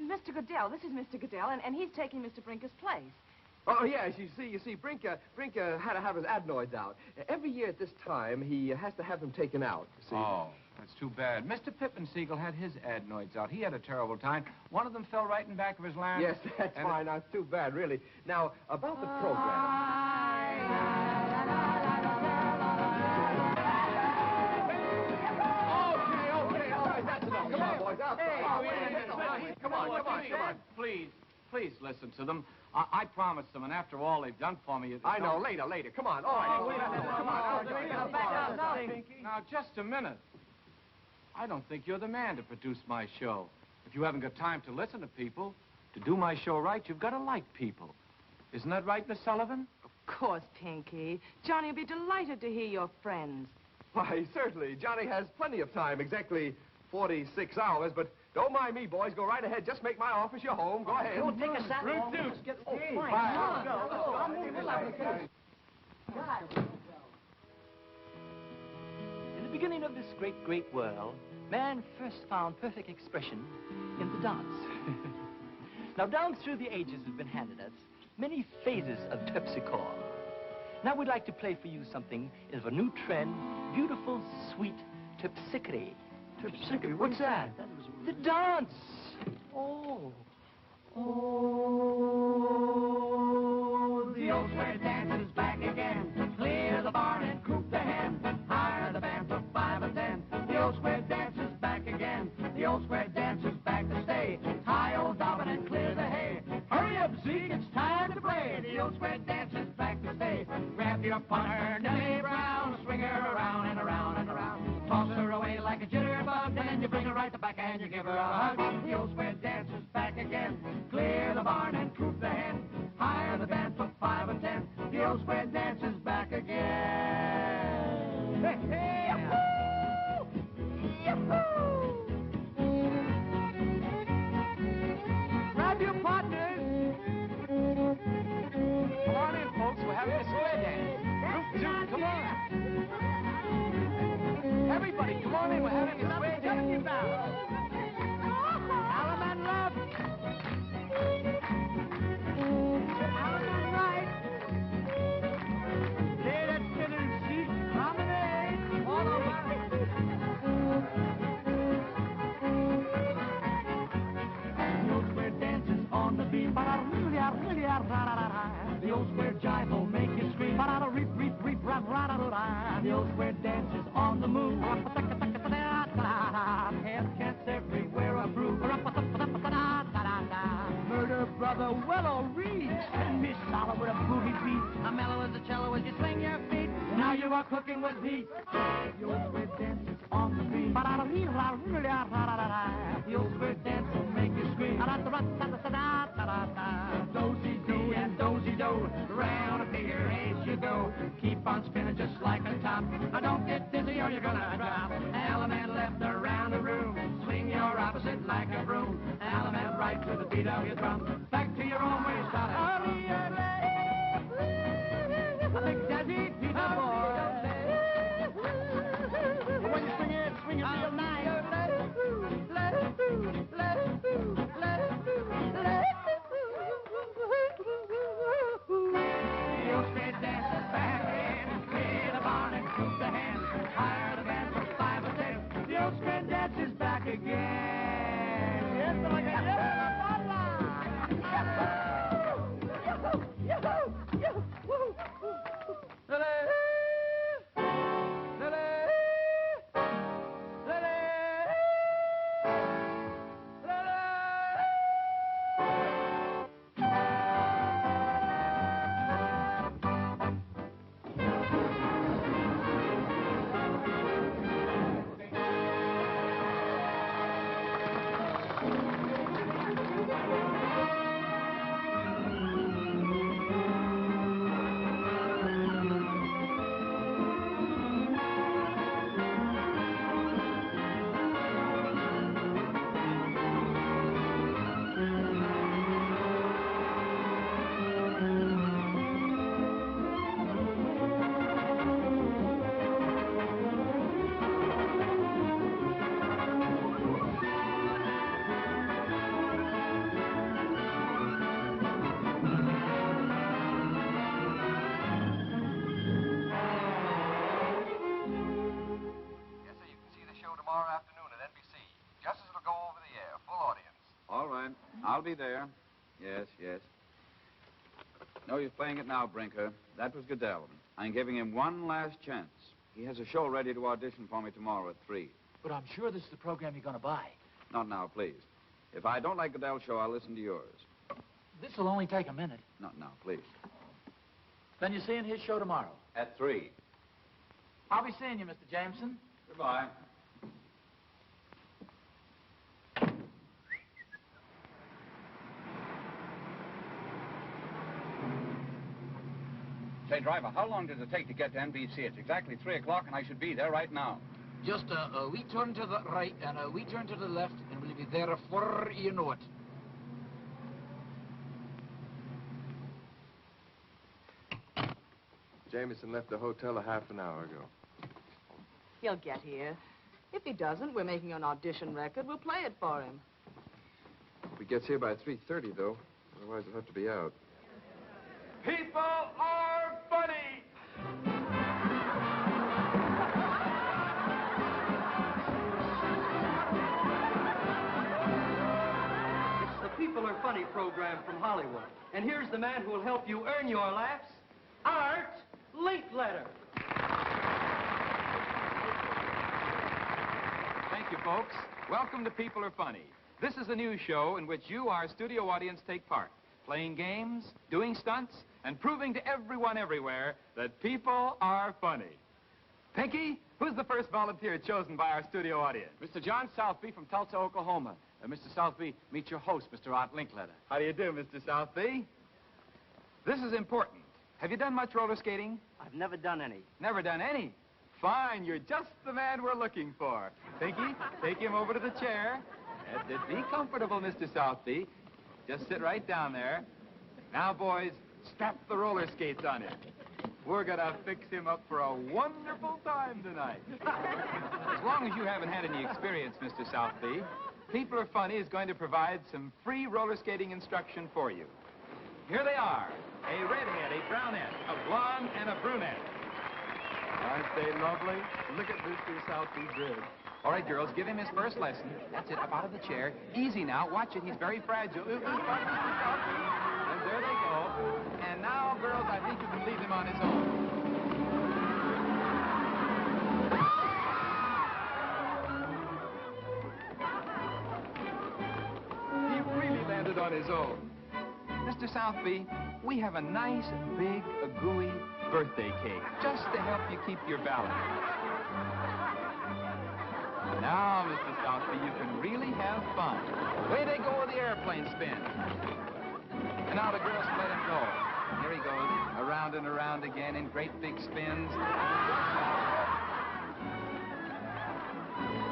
Mr. Goodell, this is Mr. Goodell, and he's taking Mr. Brinker's place. Oh, yes, you see, Brink had to have his adenoids out. Every year at this time, he has to have them taken out, you see. Oh, that's too bad. Mr. Pippensiegel had his adenoids out. He had a terrible time. One of them fell right in back of his larynx. Yes, that's fine. That's too bad, really. Now, about the program. Okay, all right, that's enough. Come on, boys, outside. Come on. Please listen to them. I promised them, and after all they've done for me... I know, later. Come on, all right. Come on. Now, just a minute. I don't think you're the man to produce my show. If you haven't got time to listen to people, to do my show right, you've got to like people. Isn't that right, Miss Sullivan? Of course, Pinky. Johnny will be delighted to hear your friends. Why, certainly. Johnny has plenty of time, exactly 46 hours, but don't mind me, boys. Go right ahead. Just make my office your home. Go ahead. Don't take a sat. Let's get... Oh, fine. In the beginning of this great world, man first found perfect expression in the dance. Now, down through the ages have been handed us many phases of terpsichore. Now we'd like to play for you something of a new trend, beautiful, sweet terpsichore. Terpsichore? What's that? The dance. Oh. Oh, the old square dance is back again. Clear the barn and coop the hen. Hire the band for 5 or 10. The old square dance is back again. The old square dance is back to stay. Tie old Dobbin and clear the hay. Hurry up, Zeke, it's time to play. The old square dance is back to stay. Grab your punter, Nellie Brown, swing her around and around and around. Toss her away like a jitterbug, then you bring her right back and you give her a hug. The old square dance is back again. Clear the barn and coop the hen. Hire the band for 5 or 10. The old square dance is back again. Hey, hey, yahoo! Yahoo! Grab your partners. Come on in, folks. We're having a square dance. Group 2, come on. Everybody, come on in. We're having a square dance. Allemande left. Allemande right. Lay that fiddle, Zeke. Promenade. All over. The old square dance is on the beat. The old square jive will make you scream. The old square dance is on the move. Hellcats everywhere approve. Murder brother Willow Reed and Miss Solid with a boogie beat. A mellow as a cello as you swing your feet. Now you are cooking with heat. The old square dance is on the beat. The old square dance will make you scream. Dozy-doo and dozy-do. Round a figure-8 you go. Keep on spinning just like a top. Now don't get dizzy or you're gonna drop. Allemande left around the room. Swing your opposite like a broom. Allemande right to the beat of your drum. Back to your own way you started. Big Daddy, Peter boy. When you swing it real nice. The old square dance is back in. Clear the barn and coop the hen. Hire the band for 5 or 10. The old square dance is back again. Yes, like a tomorrow afternoon at NBC, just as it'll go over the air, full audience. All right. I'll be there. Yes, yes. No use playing it now, Brinker. That was Goodell. I'm giving him one last chance. He has a show ready to audition for me tomorrow at 3. But I'm sure this is the program you're going to buy. Not now, please. If I don't like Goodell's show, I'll listen to yours. This will only take a minute. Not now, please. Then you're seeing his show tomorrow. At 3. I'll be seeing you, Mr. Jameson. Goodbye. Say, driver, how long does it take to get to NBC? It's exactly 3 o'clock, and I should be there right now. Just a wee turn to the right and a wee turn to the left, and we'll be there before you know it. Jameson left the hotel a half an hour ago. He'll get here. If he doesn't, we're making an audition record. We'll play it for him. If he gets here by 3:30, though, otherwise he'll have to be out. People are funny! It's the People Are Funny program from Hollywood. And here's the man who will help you earn your laughs, Art Linkletter. Thank you, folks. Welcome to People Are Funny. This is a new show in which you, our studio audience, take part, playing games, doing stunts, and proving to everyone everywhere that people are funny. Pinky, who's the first volunteer chosen by our studio audience? Mr. John Southby from Tulsa, Oklahoma. Mr. Southby, meet your host, Mr. Art Linkletter. How do you do, Mr. Southby? This is important. Have you done much roller skating? I've never done any. Never done any? Fine, you're just the man we're looking for. Pinky, take him over to the chair. That's it. Be comfortable, Mr. Southby. Just sit right down there. Now, boys, strap the roller skates on him. We're gonna fix him up for a wonderful time tonight. As long as you haven't had any experience, Mr. Southby, People Are Funny is going to provide some free roller skating instruction for you. Here they are. A redhead, a brunette, a blonde, and a brunette. Aren't they lovely? Look at Mr. Southby's ribs. All right, girls, give him his first lesson. That's it, up out of the chair. Easy now. Watch it. He's very fragile. And there they go. And now, girls, I think you can leave him on his own. He really landed on his own. Mr. Southby, we have a nice, big, gooey birthday cake just to help you keep your balance. Now, Mr. Southby, you can really have fun. Away they go with the airplane spin. And now the girls let him go. Here he goes, around and around again in great big spins.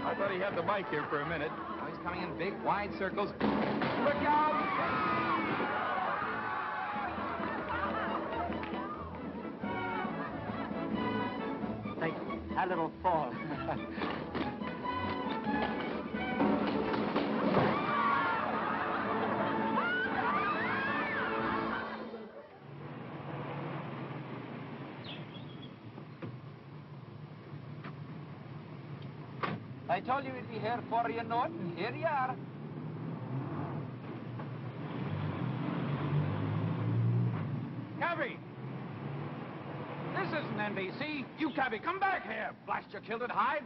I thought he had the mic here for a minute. Now he's coming in big, wide circles. Look out! Take a little fall. I told you we'd be here for you, know it, and here you are. Cabby! This isn't NBC. You cabby, come back here. Blast your kilted hide.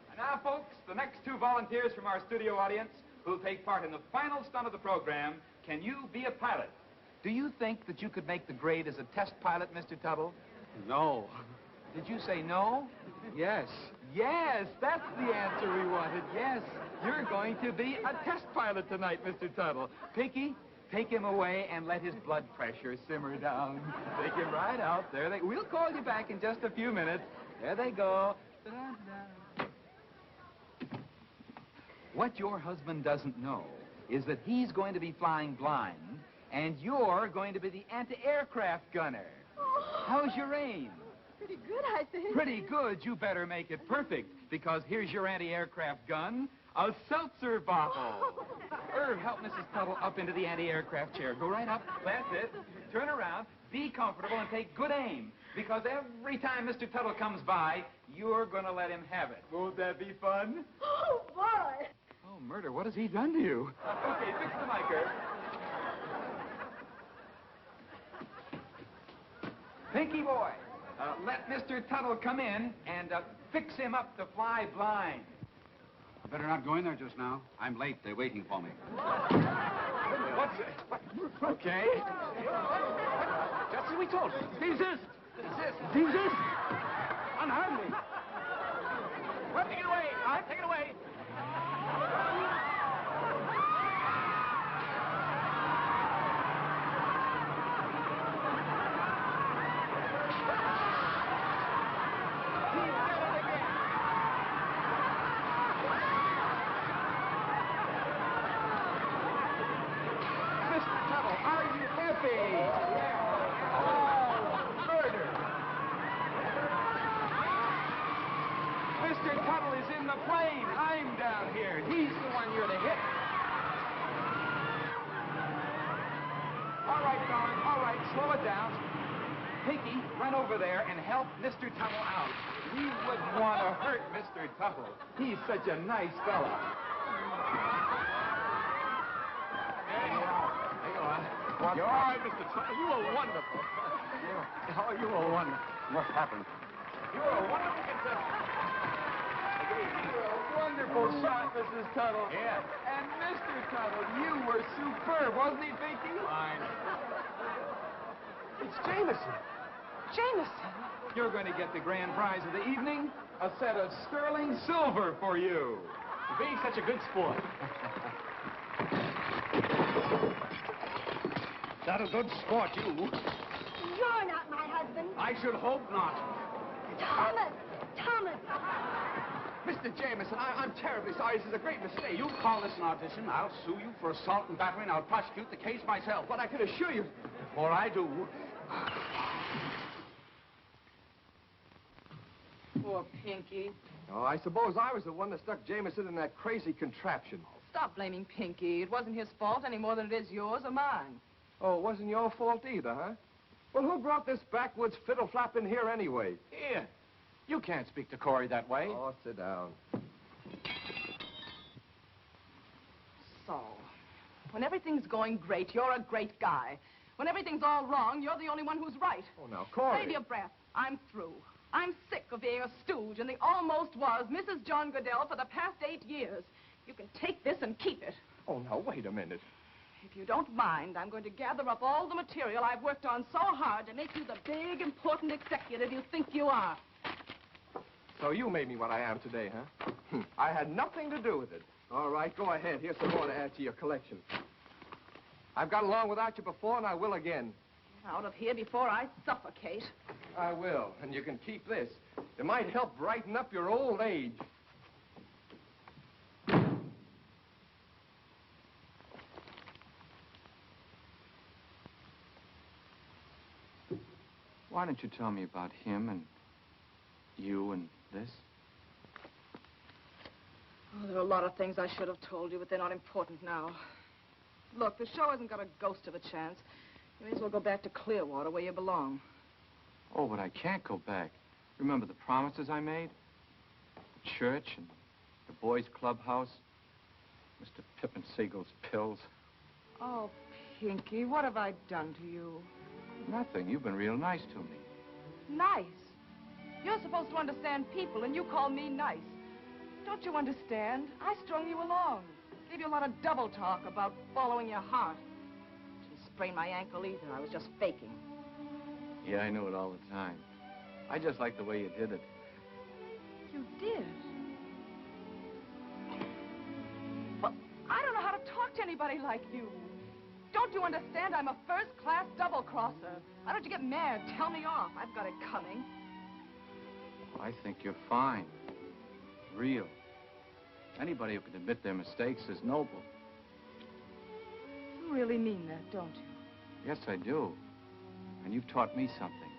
And now, folks, the next 2 volunteers from our studio audience who'll take part in the final stunt of the program. Can you be a pilot? Do you think that you could make the grade as a test pilot, Mr. Tuttle? No. Did you say no? Yes. Yes, that's the answer we wanted. Yes, you're going to be a test pilot tonight, Mr. Tuttle. Pinky, take him away and let his blood pressure simmer down. Take him right out. There they... We'll call you back in just a few minutes. There they go. What your husband doesn't know is that he's going to be flying blind, and you're going to be the anti-aircraft gunner. How's your aim? Pretty good, I think. Pretty good. You better make it perfect, because here's your anti-aircraft gun, a seltzer bottle. Irv, help Mrs. Tuttle up into the anti-aircraft chair. Go right up. That's it. Turn around, be comfortable, and take good aim, because every time Mr. Tuttle comes by, you're gonna let him have it. Won't that be fun? Oh, boy. Oh, murder, what has he done to you? Okay, fix the mic, Herb. Pinky boy, let Mr. Tuttle come in and fix him up to fly blind. I better not go in there just now. I'm late. They're waiting for me. What's it? Okay. Just as we told you. Desist. Desist. Unharm me. Well, take it away. All right, take it away. Mr. Tuttle, are you happy? Oh, murder. Mr. Tuttle is in the plane. I'm down here. He's the one you're to hit. All right, darling. All right, slow it down. Pinky, run over there and help Mr. Tuttle out. We wouldn't want to hurt Mr. Tuttle. He's such a nice fella. You're all right, Mr. Tuttle. You were wonderful. Oh, you were wonderful. What happened? You were a wonderful contestant. You were a wonderful shot, Mrs. Tuttle. Yeah. And Mr. Tuttle, you were superb, wasn't he, Pinky? Fine. It's Jameson. Jameson? You're going to get the grand prize of the evening, a set of sterling silver for you. For being such a good sport. Not a good sport, you. You're not my husband. I should hope not. Thomas! Thomas! Mr. Jameson, I'm terribly sorry. This is a great mistake. You call this an audition. I'll sue you for assault and battery, and I'll prosecute the case myself. But I can assure you... Before I do... Poor Pinky. Oh, I suppose I was the one that stuck Jameson in that crazy contraption. Stop blaming Pinky. It wasn't his fault any more than it is yours or mine. Oh, it wasn't your fault either, huh? Well, who brought this backwoods fiddle flap in here anyway? Here. You can't speak to Cory that way. Oh, sit down. So, when everything's going great, you're a great guy. When everything's all wrong, you're the only one who's right. Oh, now, Cory. Save your breath. I'm through. I'm sick of being a stooge, and the almost was Mrs. John Goodell for the past 8 years. You can take this and keep it. Oh, now, wait a minute. If you don't mind, I'm going to gather up all the material I've worked on so hard to make you the big, important executive you think you are. So you made me what I am today, huh? I had nothing to do with it. All right, go ahead. Here's some more to add to your collection. I've got along without you before, and I will again. Get out of here before I suffocate. I will, and you can keep this. It might help brighten up your old age. Why don't you tell me about him and you and this? Oh, there are a lot of things I should have told you, but they're not important now. Look, the show hasn't got a ghost of a chance. You may as well go back to Clearwater, where you belong. Oh, but I can't go back. Remember the promises I made? The church and the boys' clubhouse. Mr. Pippin Siegel's pills. Oh, Pinky, what have I done to you? Nothing. You've been real nice to me. Nice? You're supposed to understand people, and you call me nice. Don't you understand? I strung you along. Gave you a lot of double talk about following your heart. Didn't sprain my ankle either. I was just faking. Yeah, I knew it all the time. I just liked the way you did it. You did? Well, I don't know how to talk to anybody like you. Don't you understand? I'm a first-class double-crosser. Why don't you get mad? Tell me off. I've got it coming. I think you're fine. Real. Anybody who can admit their mistakes is noble. You really mean that, don't you? Yes, I do. And you've taught me something.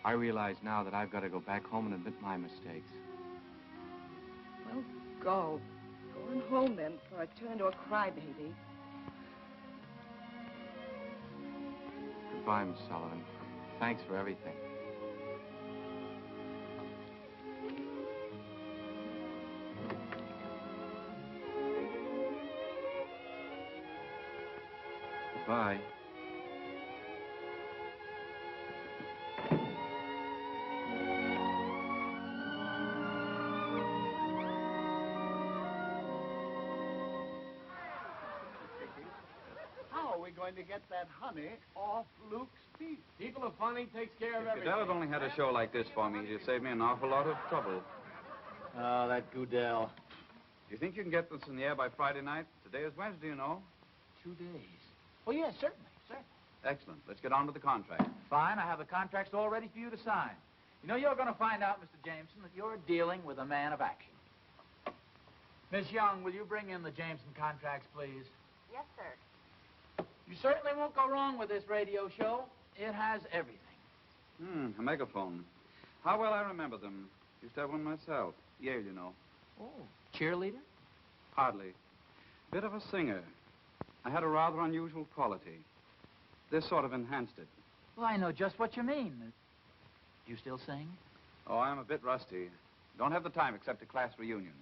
I realize now that I've got to go back home and admit my mistakes. Well, go. Go on home, then, before I turn into a crybaby. Goodbye, Miss Sullivan. Thanks for everything. Bye. How are we going to get that honey off Luke's feet? People are funny, takes care of If everything. Goodell had only had a show like this for me, he'd save me an awful lot of trouble. Oh, that Goodell. Do you think you can get this in the air by Friday night? Today is Wednesday, you know. 2 days. Oh, yes, certainly. Excellent. Let's get on with the contract. Fine, I have the contracts all ready for you to sign. You know, you're going to find out, Mr. Jameson, that you're dealing with a man of action. Miss Young, will you bring in the Jameson contracts, please? Yes, sir. You certainly won't go wrong with this radio show. It has everything. A megaphone. How well I remember them. Used to have one myself. Yale, you know. Oh, cheerleader? Hardly. Bit of a singer. I had a rather unusual quality. This sort of enhanced it. Well, I know just what you mean. You still sing? Oh, I'm a bit rusty. Don't have the time except at class reunions.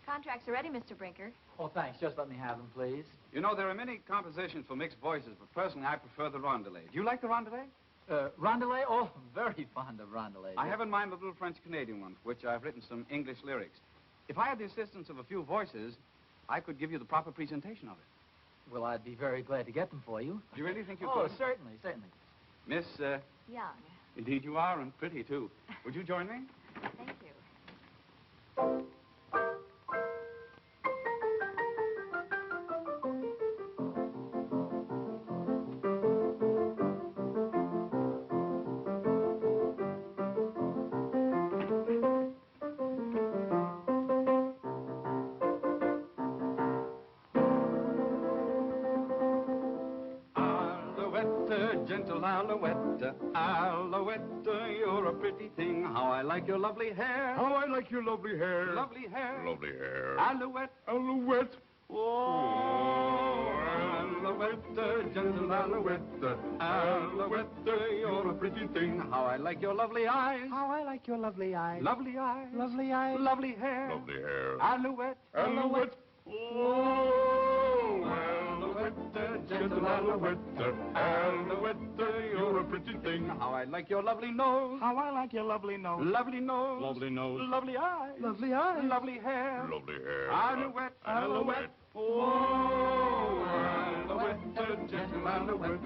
Contracts are ready, Mr. Brinker. Oh, thanks. Just let me have them, please. You know, there are many compositions for mixed voices, but personally, I prefer the rondelet. Do you like the rondelet? Rondelet? Oh, very fond of rondelet. I have in mind the little French-Canadian one, for which I've written some English lyrics. If I had the assistance of a few voices, I could give you the proper presentation of it. Well, I'd be very glad to get them for you. Do you really think you could? could? Certainly. Miss, Young. Indeed you are, and pretty, too. Would you join me? Thank you. Gentle Alouette, Alouette, you're a pretty thing. How I like your lovely hair. How I like your lovely hair. Lovely hair. Lovely hair. Alouette. Alouette. Oh, Alouette, gentle Alouette, Alouette, you're a pretty thing. How I like your lovely eyes. How I like your lovely eyes. Lovely eyes. Lovely eyes. Lovely hair. Lovely hair. Alouette. Alouette. Oh, Alouette, gentle Alouette, Alouette, you're a pretty thing. How I like your lovely nose. How I like your lovely nose. Lovely nose. Lovely nose. Lovely eyes. Lovely eyes. Lovely hair. Lovely hair. Alouette. Alouette. Oh, Alouette, gentle Alouette,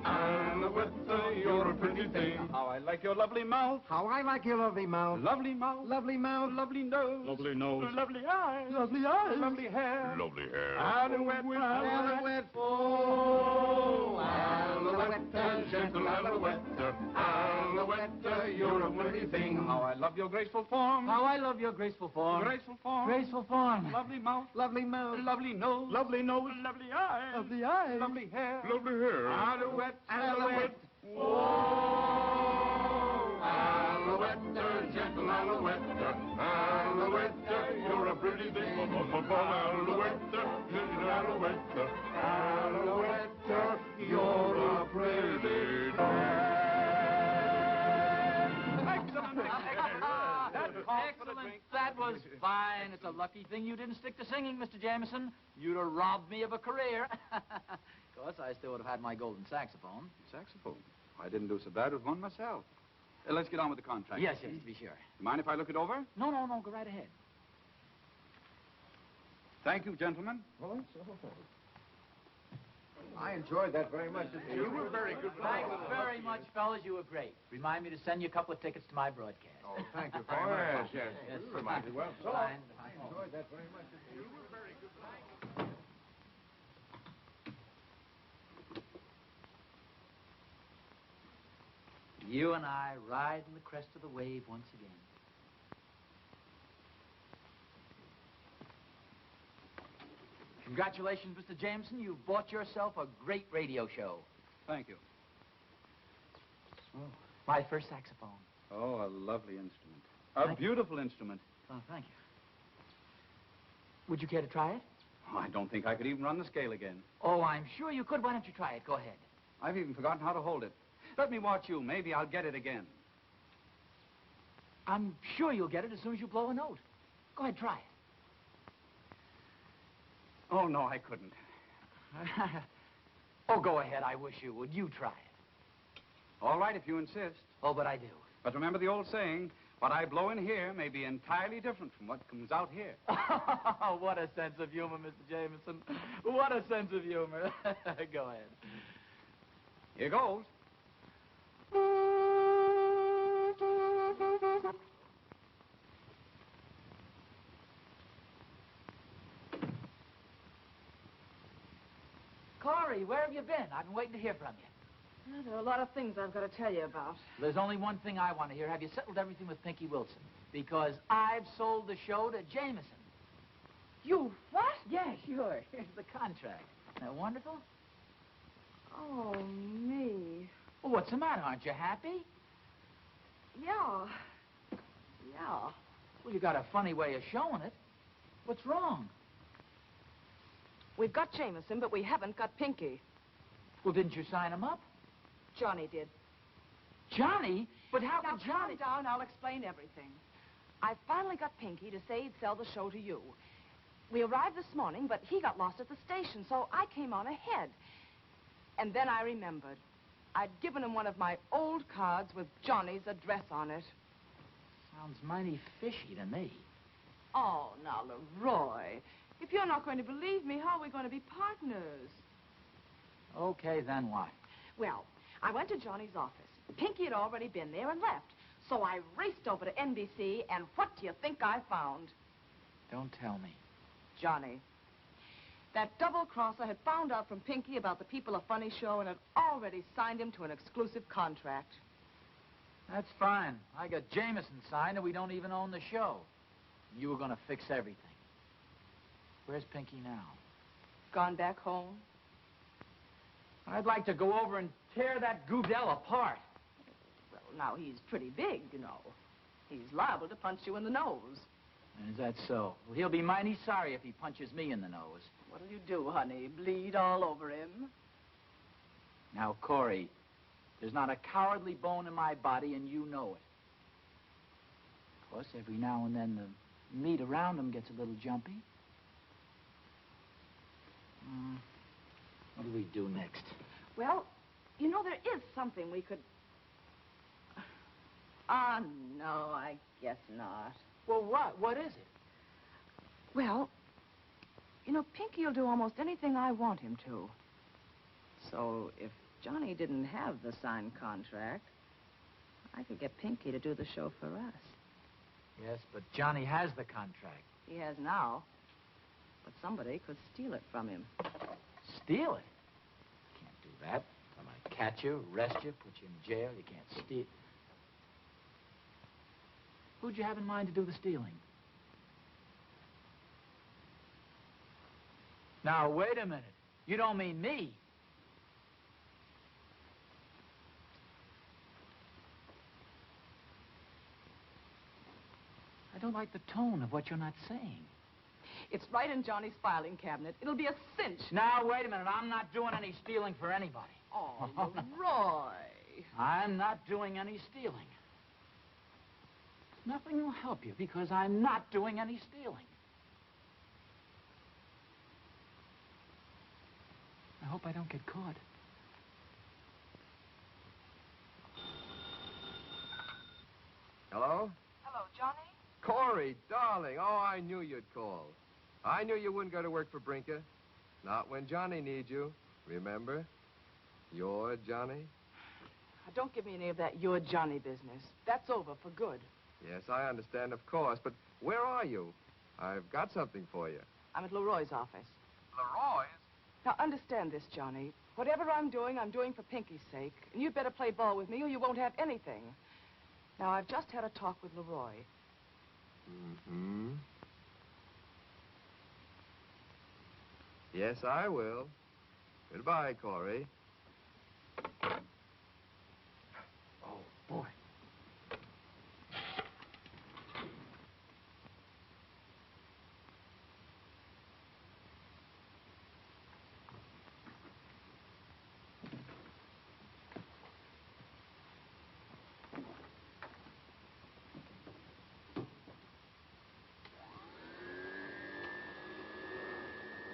Alouette, you're a pretty thing. How I like your lovely mouth. How I like your lovely mouth. Lovely mouth. Lovely mouth. Lovely nose. Lovely nose. Lovely eyes. Lovely eyes. Lovely hair. Lovely hair. Alouette. Alouette. Oh, Alouette, gentle Alouette, Alouette, you're a pretty thing. How I love your graceful form. How I love your graceful form. Graceful form. Graceful form. Lovely mouth. Lovely mouth. Lovely nose. Lovely nose. Lovely eyes. Lovely eyes. Lovely hair. Lovely hair. Alouette. Alouette. Oh, Alouette, gentle Alouette, Alouette, you're a pretty thing. Alouette, gentle Alouette, Alouette, you're a pretty thing. Excellent. That was fine. It's a lucky thing you didn't stick to singing, Mr. Jameson. You'd have robbed me of a career. Of course, I still would have had my golden saxophone. Saxophone? I didn't do so bad with one myself. Let's get on with the contract. Yes, to be sure. You mind if I look it over? No, go right ahead. Thank you, gentlemen. I enjoyed that very much. You were very good. Thanks very much, fellas. You were great. Remind me to send you a couple of tickets to my broadcast. Oh, thank you very much. Yes. You reminded me well. So, Fine. I enjoyed that very much. You were very good. You and I riding the crest of the wave once again. Congratulations, Mr. Jameson. You've bought yourself a great radio show. Thank you. My first saxophone. Oh, a lovely instrument. A beautiful instrument. Oh, thank you. Would you care to try it? Oh, I don't think I could even run the scale again. Oh, I'm sure you could. Why don't you try it? Go ahead. I've even forgotten how to hold it. Let me watch you. Maybe I'll get it again. I'm sure you'll get it as soon as you blow a note. Go ahead, try it. Oh, no, I couldn't. Oh, go ahead. I wish you would. You try it. All right, if you insist. Oh, but I do. But remember the old saying, what I blow in here may be entirely different from what comes out here. What a sense of humor, Mr. Jameson. What a sense of humor. Go ahead. Here goes. Cory, where have you been? I've been waiting to hear from you. Well, there are a lot of things I've got to tell you about. There's only one thing I want to hear. Have you settled everything with Pinky Wilson? Because I've sold the show to Jameson. You what? Yeah, sure. Here's the contract. Isn't that wonderful? Oh, me. Well, what's the matter? Aren't you happy? Yeah. Yeah. Well, you got a funny way of showing it. What's wrong? We've got Jameson, but we haven't got Pinky. Well, didn't you sign him up? Johnny did. Johnny? But how Now, could Johnny... calm down. I'll explain everything. I finally got Pinky to say he'd sell the show to you. We arrived this morning, but he got lost at the station, so I came on ahead. And then I remembered. I'd given him one of my old cards with Johnny's address on it. Sounds mighty fishy to me. Oh, now, Leroy, if you're not going to believe me, how are we going to be partners? Okay, then what? Well, I went to Johnny's office. Pinky had already been there and left. So I raced over to NBC, and what do you think I found? Don't tell me. Johnny. That double-crosser had found out from Pinky about the People of Funny show and had already signed him to an exclusive contract. That's fine. I got Jameson signed, and we don't even own the show. You were going to fix everything. Where's Pinky now? Gone back home. I'd like to go over and tear that Goodell apart. Well, now, he's pretty big, you know. He's liable to punch you in the nose. Is that so? Well, he'll be mighty sorry if he punches me in the nose. What'll you do, honey? Bleed all over him? Now, Cory, there's not a cowardly bone in my body, and you know it. Of course, every now and then the meat around him gets a little jumpy. What do we do next? Well, you know, there is something we could... no, I guess not. Well, what? What is it? Well, you know, Pinky will do almost anything I want him to. So if Johnny didn't have the signed contract, I could get Pinky to do the show for us. Yes, but Johnny has the contract. He has now. But somebody could steal it from him. Steal it? Can't do that. I might catch you, arrest you, put you in jail. You can't steal. Who'd you have in mind to do the stealing? Now, wait a minute. You don't mean me. I don't like the tone of what you're not saying. It's right in Johnny's filing cabinet. It'll be a cinch. Now, wait a minute. I'm not doing any stealing for anybody. Oh, Leroy. I'm not doing any stealing. Nothing will help you because I'm not doing any stealing. I hope I don't get caught. Hello? Hello, Johnny? Cory, darling. Oh, I knew you'd call. I knew you wouldn't go to work for Brinker. Not when Johnny needs you. Remember? You're Johnny. Now, don't give me any of that you're Johnny business. That's over for good. Yes, I understand, of course. But where are you? I've got something for you. I'm at Leroy's office. Leroy's? Now, understand this, Johnny. Whatever I'm doing for Pinky's sake. And you'd better play ball with me or you won't have anything. Now, I've just had a talk with Leroy. Mm-hmm. Yes, I will. Goodbye, Cory. Oh, boy.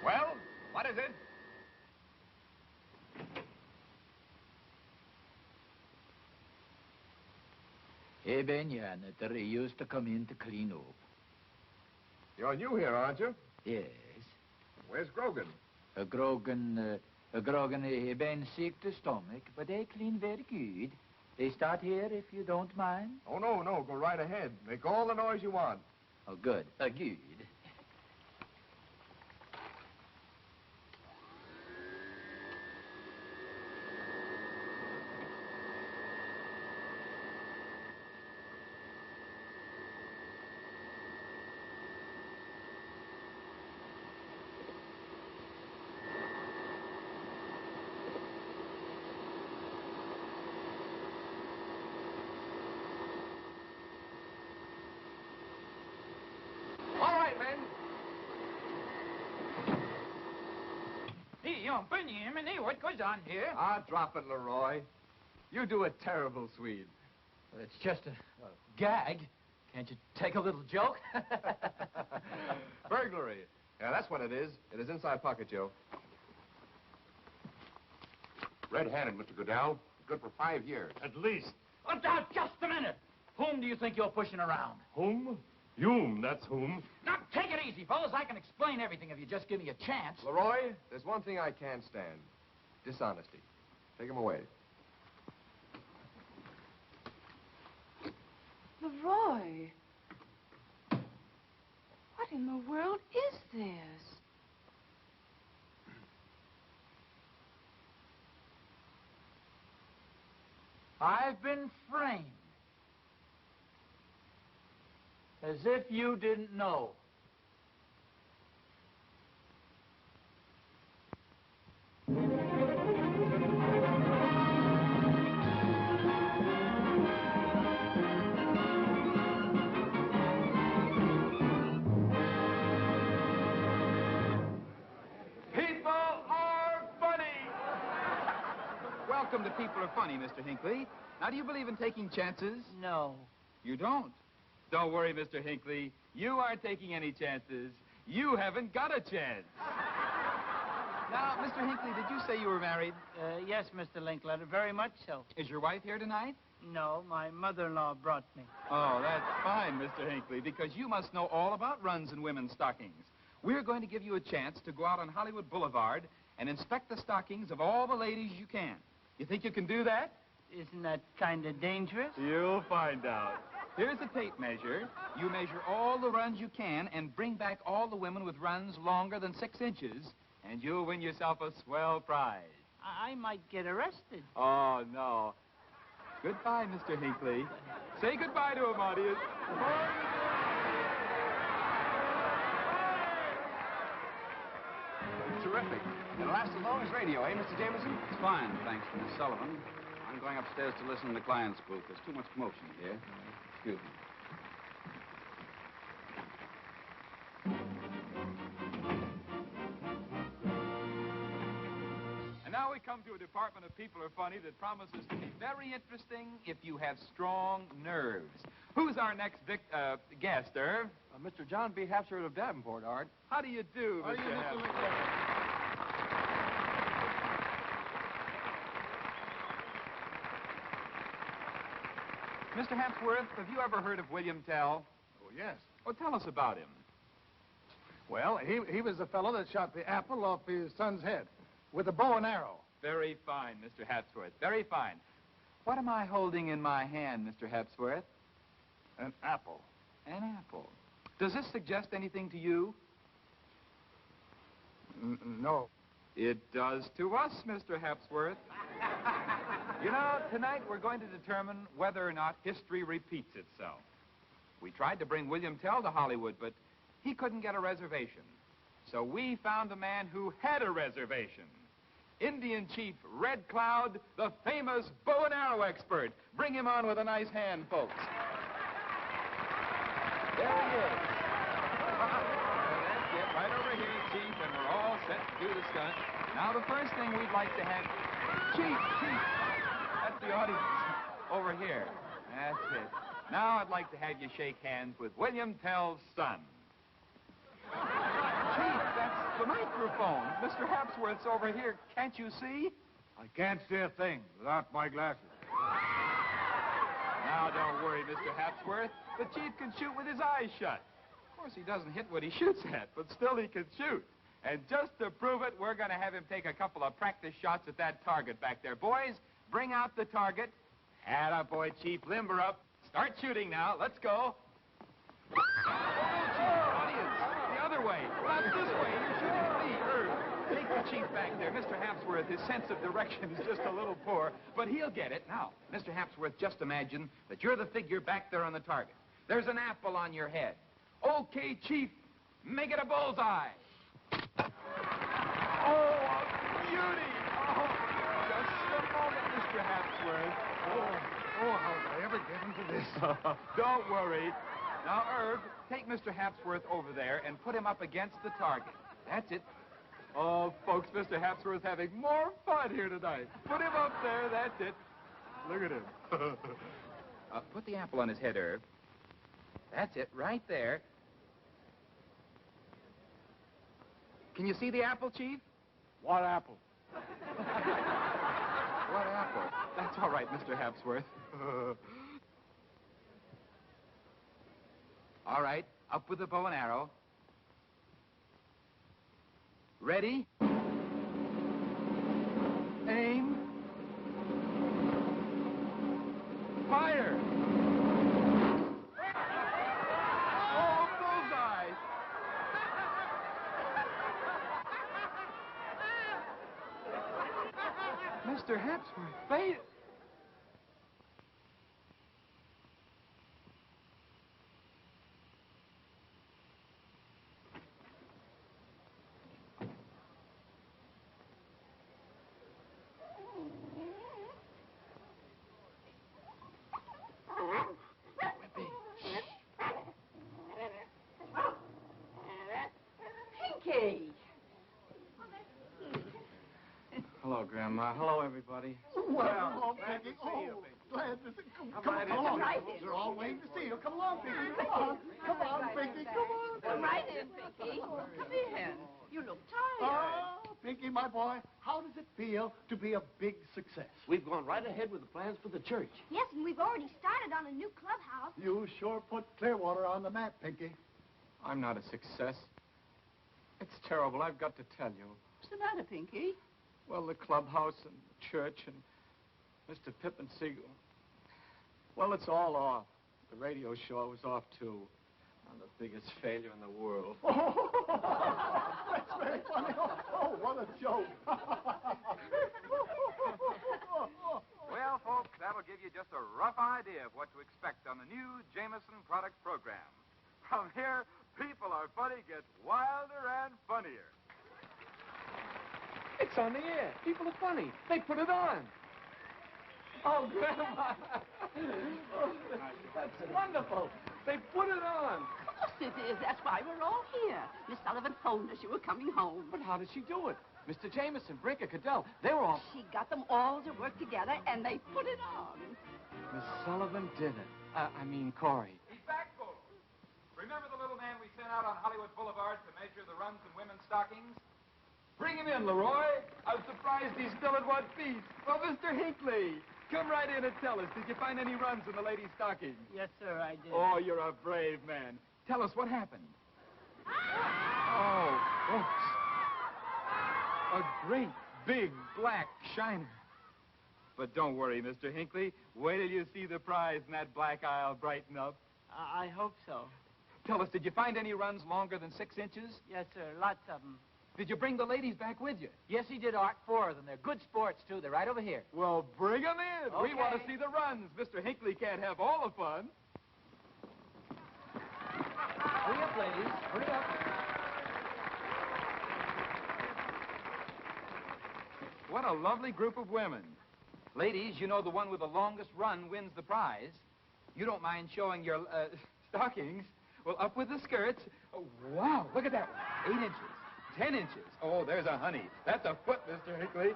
Well, what is it? Eben janitor. He used to come in to clean up. You're new here, aren't you? Yes. Where's Grogan? Grogan, he been sick to stomach, but they clean very good. They start here if you don't mind. Oh, no. Go right ahead. Make all the noise you want. Oh, good. Good. What goes on here? Ah, drop it, Leroy. You do a terrible Swede. Well, it's just a gag. Can't you take a little joke? Burglary. Yeah, that's what it is. It is inside pocket, Joe. Red-handed, Mr. Goodell. Good for 5 years. At least. Oh, now, just a minute. Whom do you think you're pushing around? Whom? Hume, that's whom. Now, take it easy, fellas. I can explain everything if you just give me a chance. Leroy, there's one thing I can't stand. Dishonesty. Take him away. Leroy. What in the world is this? I've been framed. As if you didn't know. People are funny! Welcome to People Are Funny, Mr. Hinckley. Now, do you believe in taking chances? No. You don't? Don't worry, Mr. Hinckley. You aren't taking any chances. You haven't got a chance. Now, Mr. Hinckley, did you say you were married? Yes, Mr. Linklater, very much so. Is your wife here tonight? No, my mother-in-law brought me. Oh, that's fine, Mr. Hinckley, because you must know all about runs in women's stockings. We're going to give you a chance to go out on Hollywood Boulevard and inspect the stockings of all the ladies you can. You think you can do that? Isn't that kind of dangerous? You'll find out. Here's a tape measure. You measure all the runs you can and bring back all the women with runs longer than 6 inches, and you'll win yourself a swell prize. I might get arrested. Oh, no. Goodbye, Mr. Hinckley. Say goodbye to him, audience. Terrific. It'll last as long as radio, eh, Mr. Jameson? It's fine, thanks to Miss Sullivan. I'm going upstairs to listen in the client's booth. There's too much commotion here. Excuse me. And now we come to a department of People Are Funny that promises to be very interesting if you have strong nerves. Who's our next guest, Irv? Mr. John B. Hapsworth of Davenport, Art. How do you do, How Mr. do you do, Mr. Hapsworth? Mr. Hapsworth, have you ever heard of William Tell? Oh, yes. Oh, tell us about him. Well, he was the fellow that shot the apple off his son's head with a bow and arrow. Very fine, Mr. Hapsworth. Very fine. What am I holding in my hand, Mr. Hapsworth? An apple. An apple. Does this suggest anything to you? No. It does to us, Mr. Hapsworth. You know, tonight we're going to determine whether or not history repeats itself. We tried to bring William Tell to Hollywood, but he couldn't get a reservation. So we found a man who had a reservation. Indian Chief Red Cloud, the famous bow and arrow expert. Bring him on with a nice hand, folks. There he is. That's it, right over here, Chief, and we're all set to do the stunt. Now, the first thing we'd like to have... Chief! That's the audience over here. That's it. Now I'd like to have you shake hands with William Tell's son. Chief, that's the microphone. Mr. Hapsworth's over here. Can't you see? I can't see a thing without my glasses. Now, don't worry, Mr. Hapsworth. The chief can shoot with his eyes shut. Of course, he doesn't hit what he shoots at, but still he can shoot. And just to prove it, we're going to have him take a couple of practice shots at that target back there. Boys, bring out the target. Attaboy, Chief. Limber up. Start shooting now. Let's go. Audience, the other way. Not this way. You're shooting at me. Take the chief back there. Mr. Hapsworth, his sense of direction is just a little poor, but he'll get it. Now, Mr. Hapsworth, just imagine that you're the figure back there on the target. There's an apple on your head. Okay, Chief, make it a bullseye. Oh, a beauty. Oh, just a moment, Mr. Hapsworth. Oh, how did I ever get into this? Don't worry. Now, Irv, take Mr. Hapsworth over there and put him up against the target. That's it. Oh, folks, Mr. Hapsworth's having more fun here tonight. Put him up there, that's it. Look at him. Put the apple on his head, Irv. That's it, right there. Can you see the apple, Chief? What apple? What apple? That's all right, Mr. Hapsworth. All right, up with the bow and arrow. Ready? Aim. Fire! Oh, bullseye! Mr. Hapsworth, failed. Pinky! Hello, Grandma. Hello, everybody. Well, Peggy. Oh, glad to see you. Come on. Right in. They're all waiting to see you. Come along, Peggy. Come on. Come on, Peggy. Come on. Come right in, Pinky. Come in. You look tired. Oh, Pinky, my boy, how does it feel to be a big success? We've gone right ahead with the plans for the church. Yes, and we've already started on a new clubhouse. You sure put Clearwater on the map, Pinky. I'm not a success. It's terrible, I've got to tell you. What's the matter, Pinky? Well, the clubhouse and the church and Mr. Pippin Siegel. Well, it's all off. The radio show was off, too. I'm the biggest failure in the world. That's very funny. Oh, what a joke. Well, folks, that'll give you just a rough idea of what to expect on the new Jameson product program. From here, People Are Funny gets wilder and funnier. It's on the air. People are funny. They put it on. Oh, Grandma. Oh, that's wonderful. They put it on. Of course it is. That's why we're all here. Miss Sullivan phoned us you were coming home. But how did she do it? Mr. Jameson, Brinker, Cadell, they were all... She got them all to work together, and they put it on. Miss Sullivan did it. I mean, Cory. He's back, folks. Remember the little man we sent out on Hollywood Boulevard to measure the runs in women's stockings? Bring him in, Leroy. I'm surprised he's still at one piece. Well, Mr. Hinckley, come right in and tell us, did you find any runs in the ladies' stockings? Yes, sir, I did. Oh, you're a brave man. Tell us what happened. Oh, folks. A great, big, black shiner. But don't worry, Mr. Hinckley. Wait till you see the prize and that black eye will brighten up. I hope so. Tell us, did you find any runs longer than 6 inches? Yes, sir, lots of them. Did you bring the ladies back with you? Yes, he did, Art. 4 of them. They're good sports, too. They're right over here. Well, bring them in. Okay. We want to see the runs. Mr. Hinckley can't have all the fun. Hurry up, ladies. Hurry up. What a lovely group of women. Ladies, you know the one with the longest run wins the prize. You don't mind showing your stockings. Well, up with the skirts. Oh, wow, look at that one. 8 inches. 10 inches. Oh, there's a honey. That's a foot, Mr. Hinckley.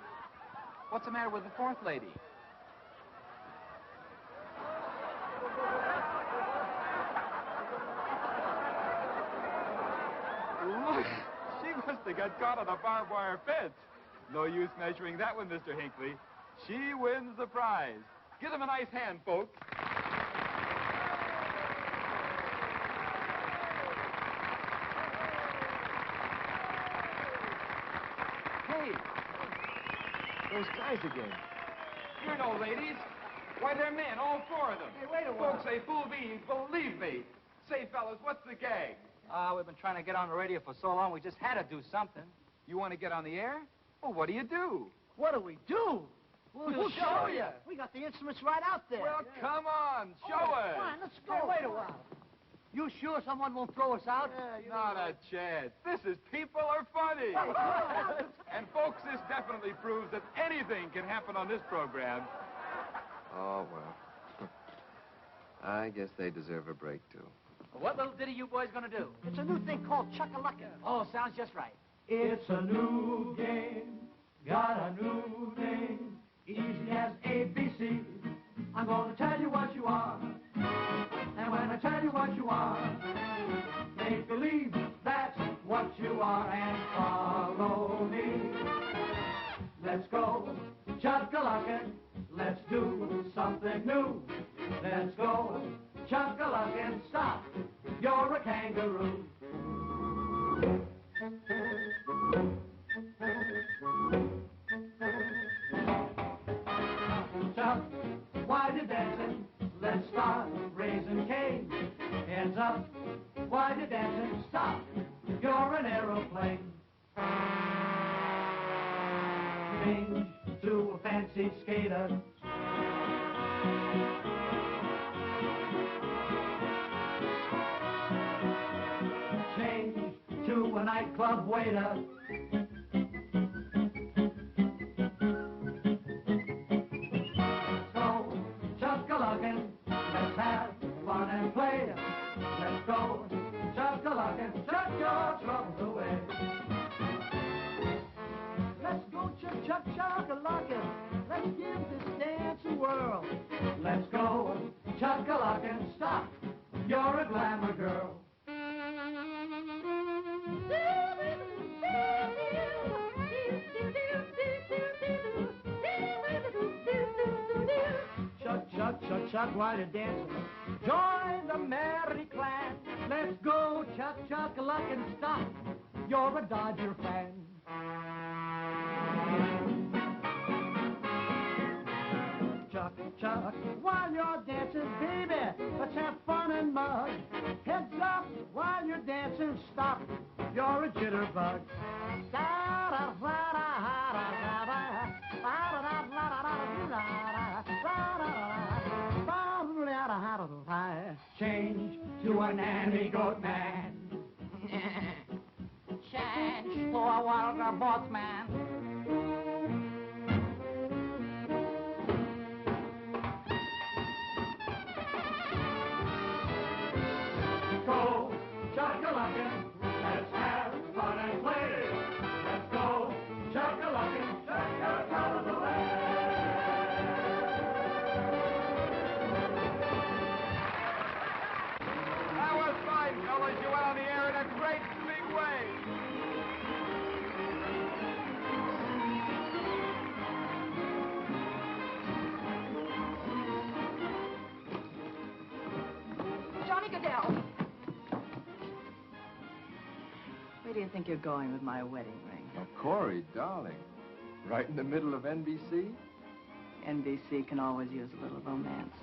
What's the matter with the 4th lady? Look, she must have got caught on a barbed wire fence. No use measuring that one, Mr. Hinckley. She wins the prize. Give them a nice hand, folks. Those guys again. You know, ladies. Why, they're men, all four of them. Hey, wait a while. Folks say fool beans, believe me. Say, fellas, what's the gag? We've been trying to get on the radio for so long, we just had to do something. You want to get on the air? Well, what do you do? What do we do? We'll show you. We got the instruments right out there. Well, come on, show us. Fine, let's go. Hey, wait a while. You sure someone won't throw us out? Not a chance. This is People Are Funny. And, folks, this definitely proves that anything can happen on this program. Oh, well. I guess they deserve a break, too. What little ditty you boys gonna do? It's a new thing called Chuck-a-Luckin'. Oh, sounds just right. It's a new game, got a new name, easy as ABC. I'm gonna tell you what you are, and when I tell you what you are, make believe that's what you are and follow me. Let's go, Chuck-a-Luckin', let's do something new. Let's go, Chuck-a-Luckin', stop, you're a kangaroo. Chuck, why you dancing? Let's start raising Cain. Hands up, why you dancing? Stop, you're an aeroplane. Change to a fancy skater. Change to a nightclub waiter. So, Chuck-a-Luckin', let's have fun and play. Let's go, Chuck-a-Luckin', chuck your troubles away. Let's go, Chuck-a-Luckin', let's give this dance a whirl. Let's go, Chuck-a-Luckin', stop, you're a glamour girl. Chuck, while you're dancing, join the merry clan. Let's go, Chuck-a-Luckin', stop, you're a Dodger fan. Chuck, while you're dancing, baby, let's have fun and mug. Heads up, while you're dancing, stop, you're a jitterbug. Change to a nanny goat man. Change to a wild boatman. Go, Chuck-a-Luckin', let's have fun and play. Let's go, Chuck-a-Luckin', chuck your troubles away. That was fine, fellas. You went on the air in a great big way. Johnny Goodell. Where do you think you're going with my wedding ring? Oh, Cory, darling. Right in the middle of NBC? NBC can always use a little romance.